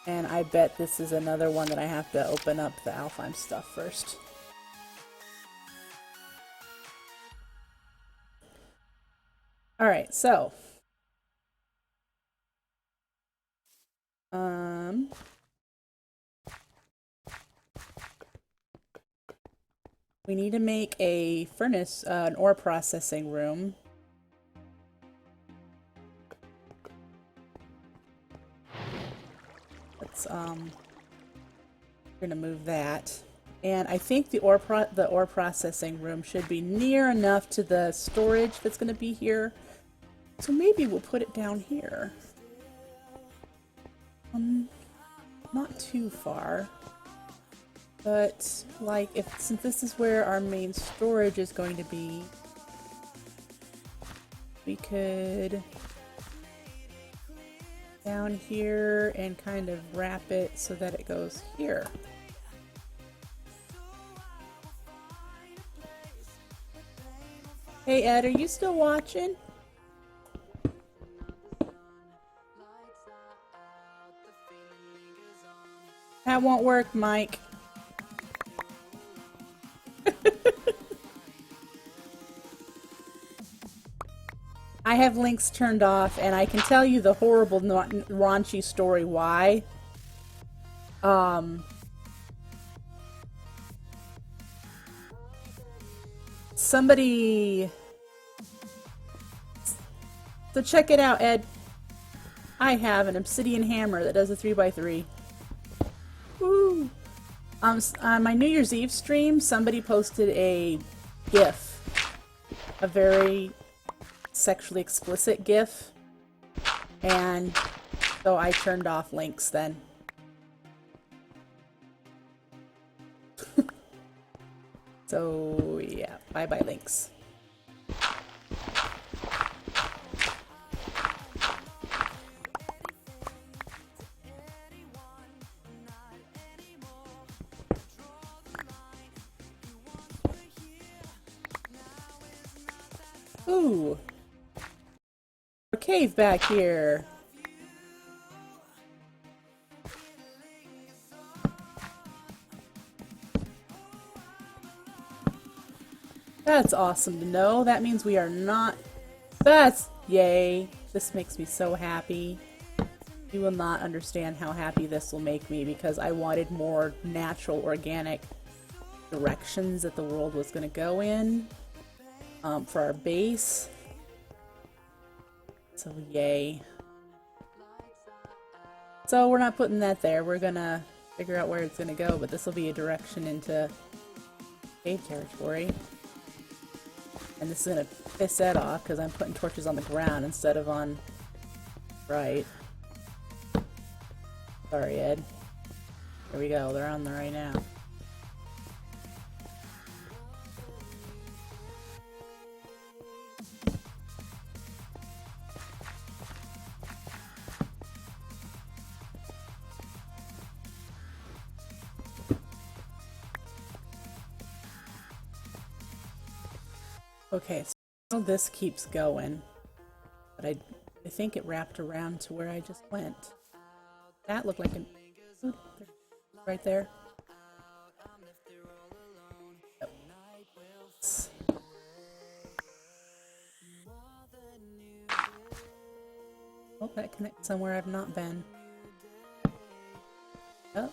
And I bet this is another one that I have to open up the Alfheim stuff first. Alright, so. We need to make a furnace, an ore processing room. Let's, we're gonna move that. And I think the ore processing room should be near enough to the storage that's gonna be here. So maybe we'll put it down here. Not too far. But, like, since this is where our main storage is going to be, we could down here and kind of wrap it so that it goes here. Hey Ed, are you still watching? That won't work, Mike. I have links turned off, and I can tell you the horrible, raunchy story why. Somebody... So check it out, Ed. I have an obsidian hammer that does a 3x3. Woo! On my New Year's Eve stream, somebody posted a GIF. A very sexually explicit GIF. And so I turned off links then. So yeah, bye-bye links. Ooh. A cave back here. That's awesome to know. That means we are not... That's... Yay. This makes me so happy. You will not understand how happy this will make me because I wanted more natural, organic directions that the world was going to go in. For our base. So yay. So we're not putting that there. We're gonna figure out where it's gonna go, but this will be a direction into cave territory. And this is gonna piss Ed off because I'm putting torches on the ground instead of on right. Sorry, Ed. There we go. They're on there right now. Okay, so this keeps going. But I think it wrapped around to where I just went. That looked like an... Ooh, right there. Yep. Oh, that connects somewhere I've not been. Oh.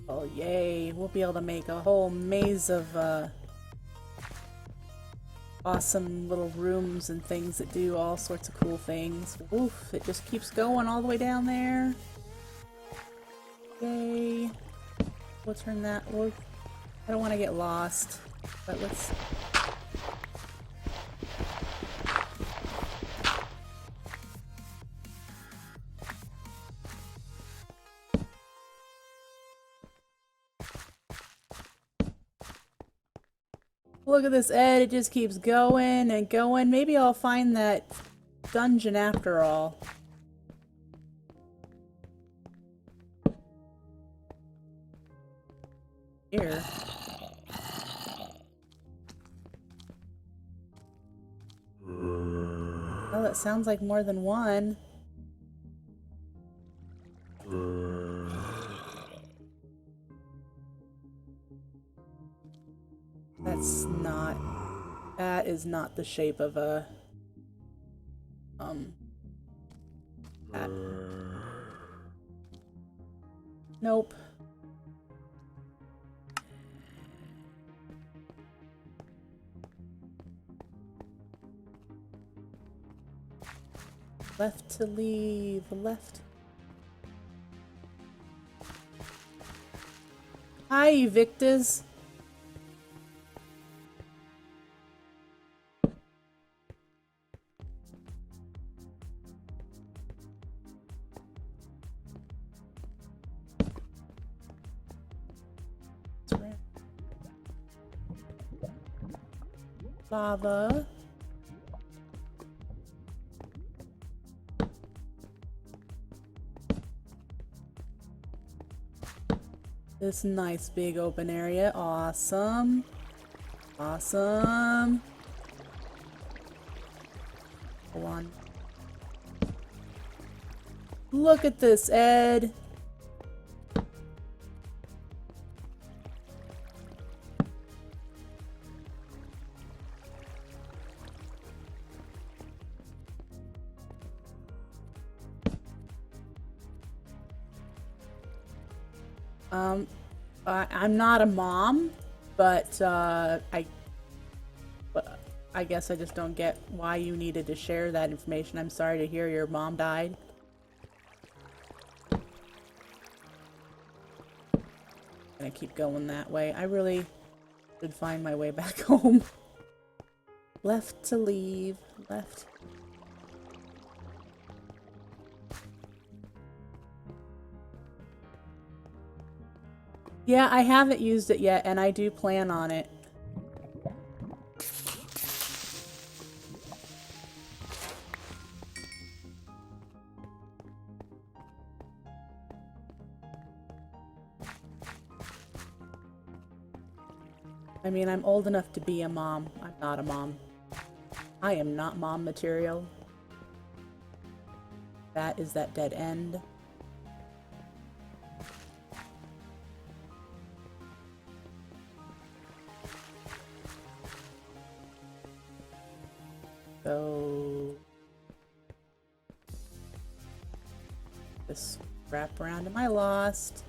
Oh, yay. We'll be able to make a whole maze of awesome little rooms and things that do all sorts of cool things. Oof, it just keeps going all the way down there. Yay. We'll turn that... I don't want to get lost, but let's... Look at this, Ed. It just keeps going and going. Maybe I'll find that dungeon after all. Here. Oh, that sounds like more than one. That's not... That is not the shape of a... That. Nope. Left to leave. Left. Hi, Evictus. Lava. This nice big open area. Awesome. Awesome. Hold on. Look at this, Ed. I'm not a mom, but I guess I just don't get why you needed to share that information. I'm sorry to hear your mom died. Gonna keep going that way. I really should find my way back home. Left to leave. Left. Yeah, I haven't used it yet, and I do plan on it. I mean, I'm old enough to be a mom. I'm not a mom. I am not mom material. That is that dead end. So this wrap around. Am I lost?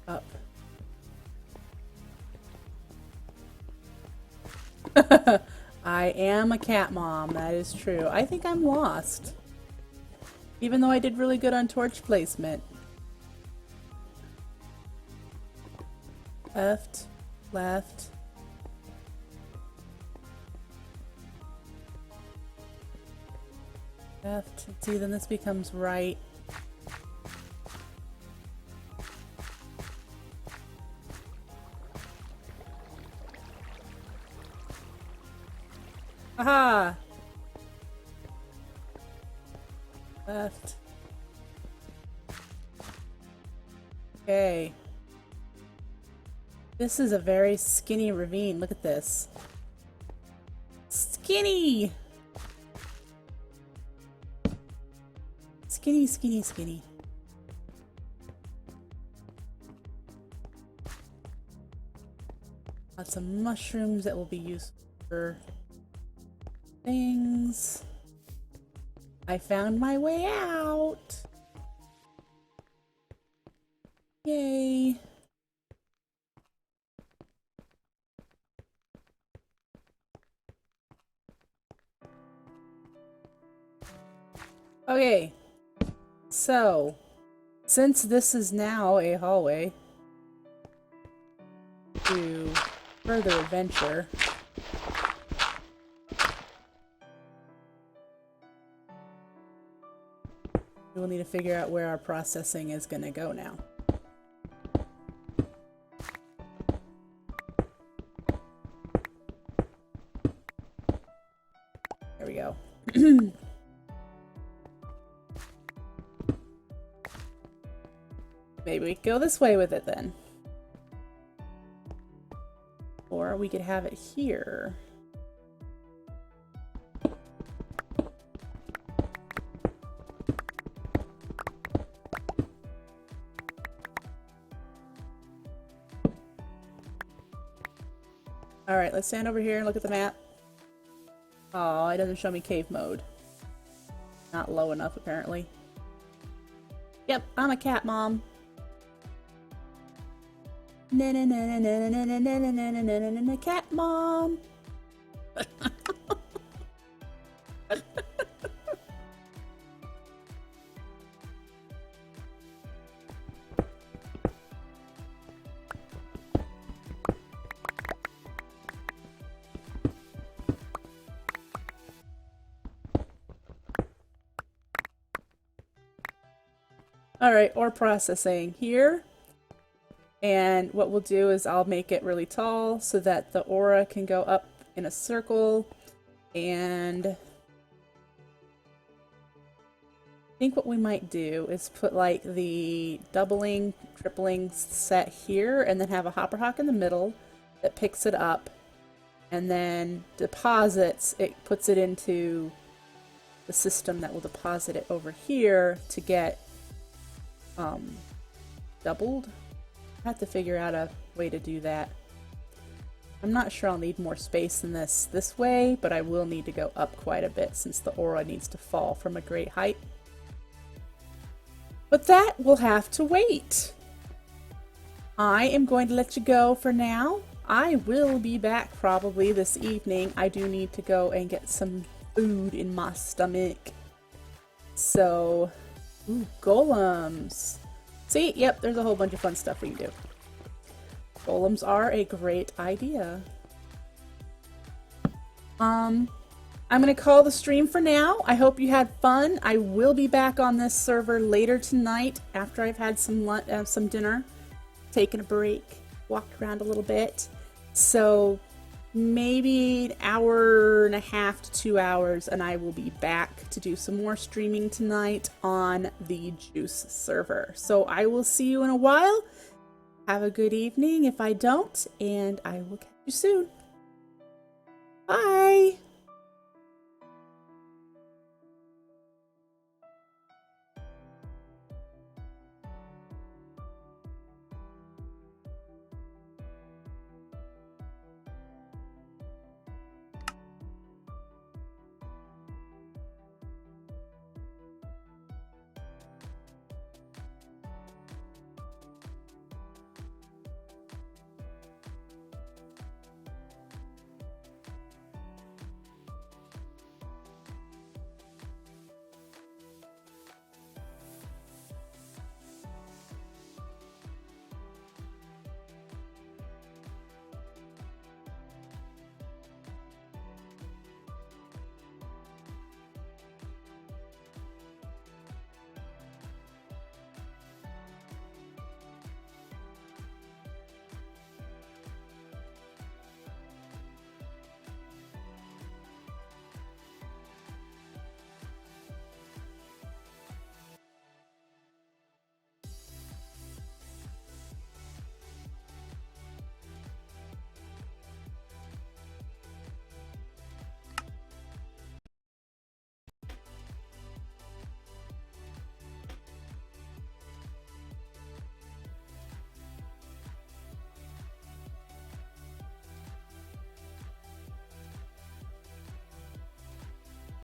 Up. I am a cat mom, that is true. I think I'm lost. Even though I did really good on torch placement. Left, left. Left. See, then this becomes right. Aha! Left. Okay. This is a very skinny ravine. Look at this. Skinny! Skinny, skinny, skinny. Lots of mushrooms that will be used for things. I found my way out! Yay! Okay, so since this is now a hallway to further adventure, we'll need to figure out where our processing is going to go now. There we go. Maybe we could go this way with it then. Or we could have it here. Alright, let's stand over here and look at the map. Oh, it doesn't show me cave mode. Not low enough, apparently. Yep, I'm a cat mom. Na na na na na na na na na na na na na cat mom. Alright, ore processing here. And what we'll do is I'll make it really tall so that the aura can go up in a circle. And I think what we might do is put like the doubling, tripling set here and then have a hopper hawk in the middle that picks it up and then deposits, it puts it into the system that will deposit it over here to get doubled. I have to figure out a way to do that. I'm not sure I'll need more space than this way, but I will need to go up quite a bit since the aura needs to fall from a great height. But that will have to wait. I am going to let you go for now. I will be back probably this evening. I do need to go and get some food in my stomach. So, ooh, golems. See, yep, there's a whole bunch of fun stuff we can do. Golems are a great idea. I'm gonna call the stream for now. I hope you had fun. I will be back on this server later tonight after I've had some dinner, taken a break, walked around a little bit. So maybe an hour and a half to 2 hours, and I will be back to do some more streaming tonight on the Juice server. So I will see you in a while. Have a good evening if I don't, and I will catch you soon. Bye!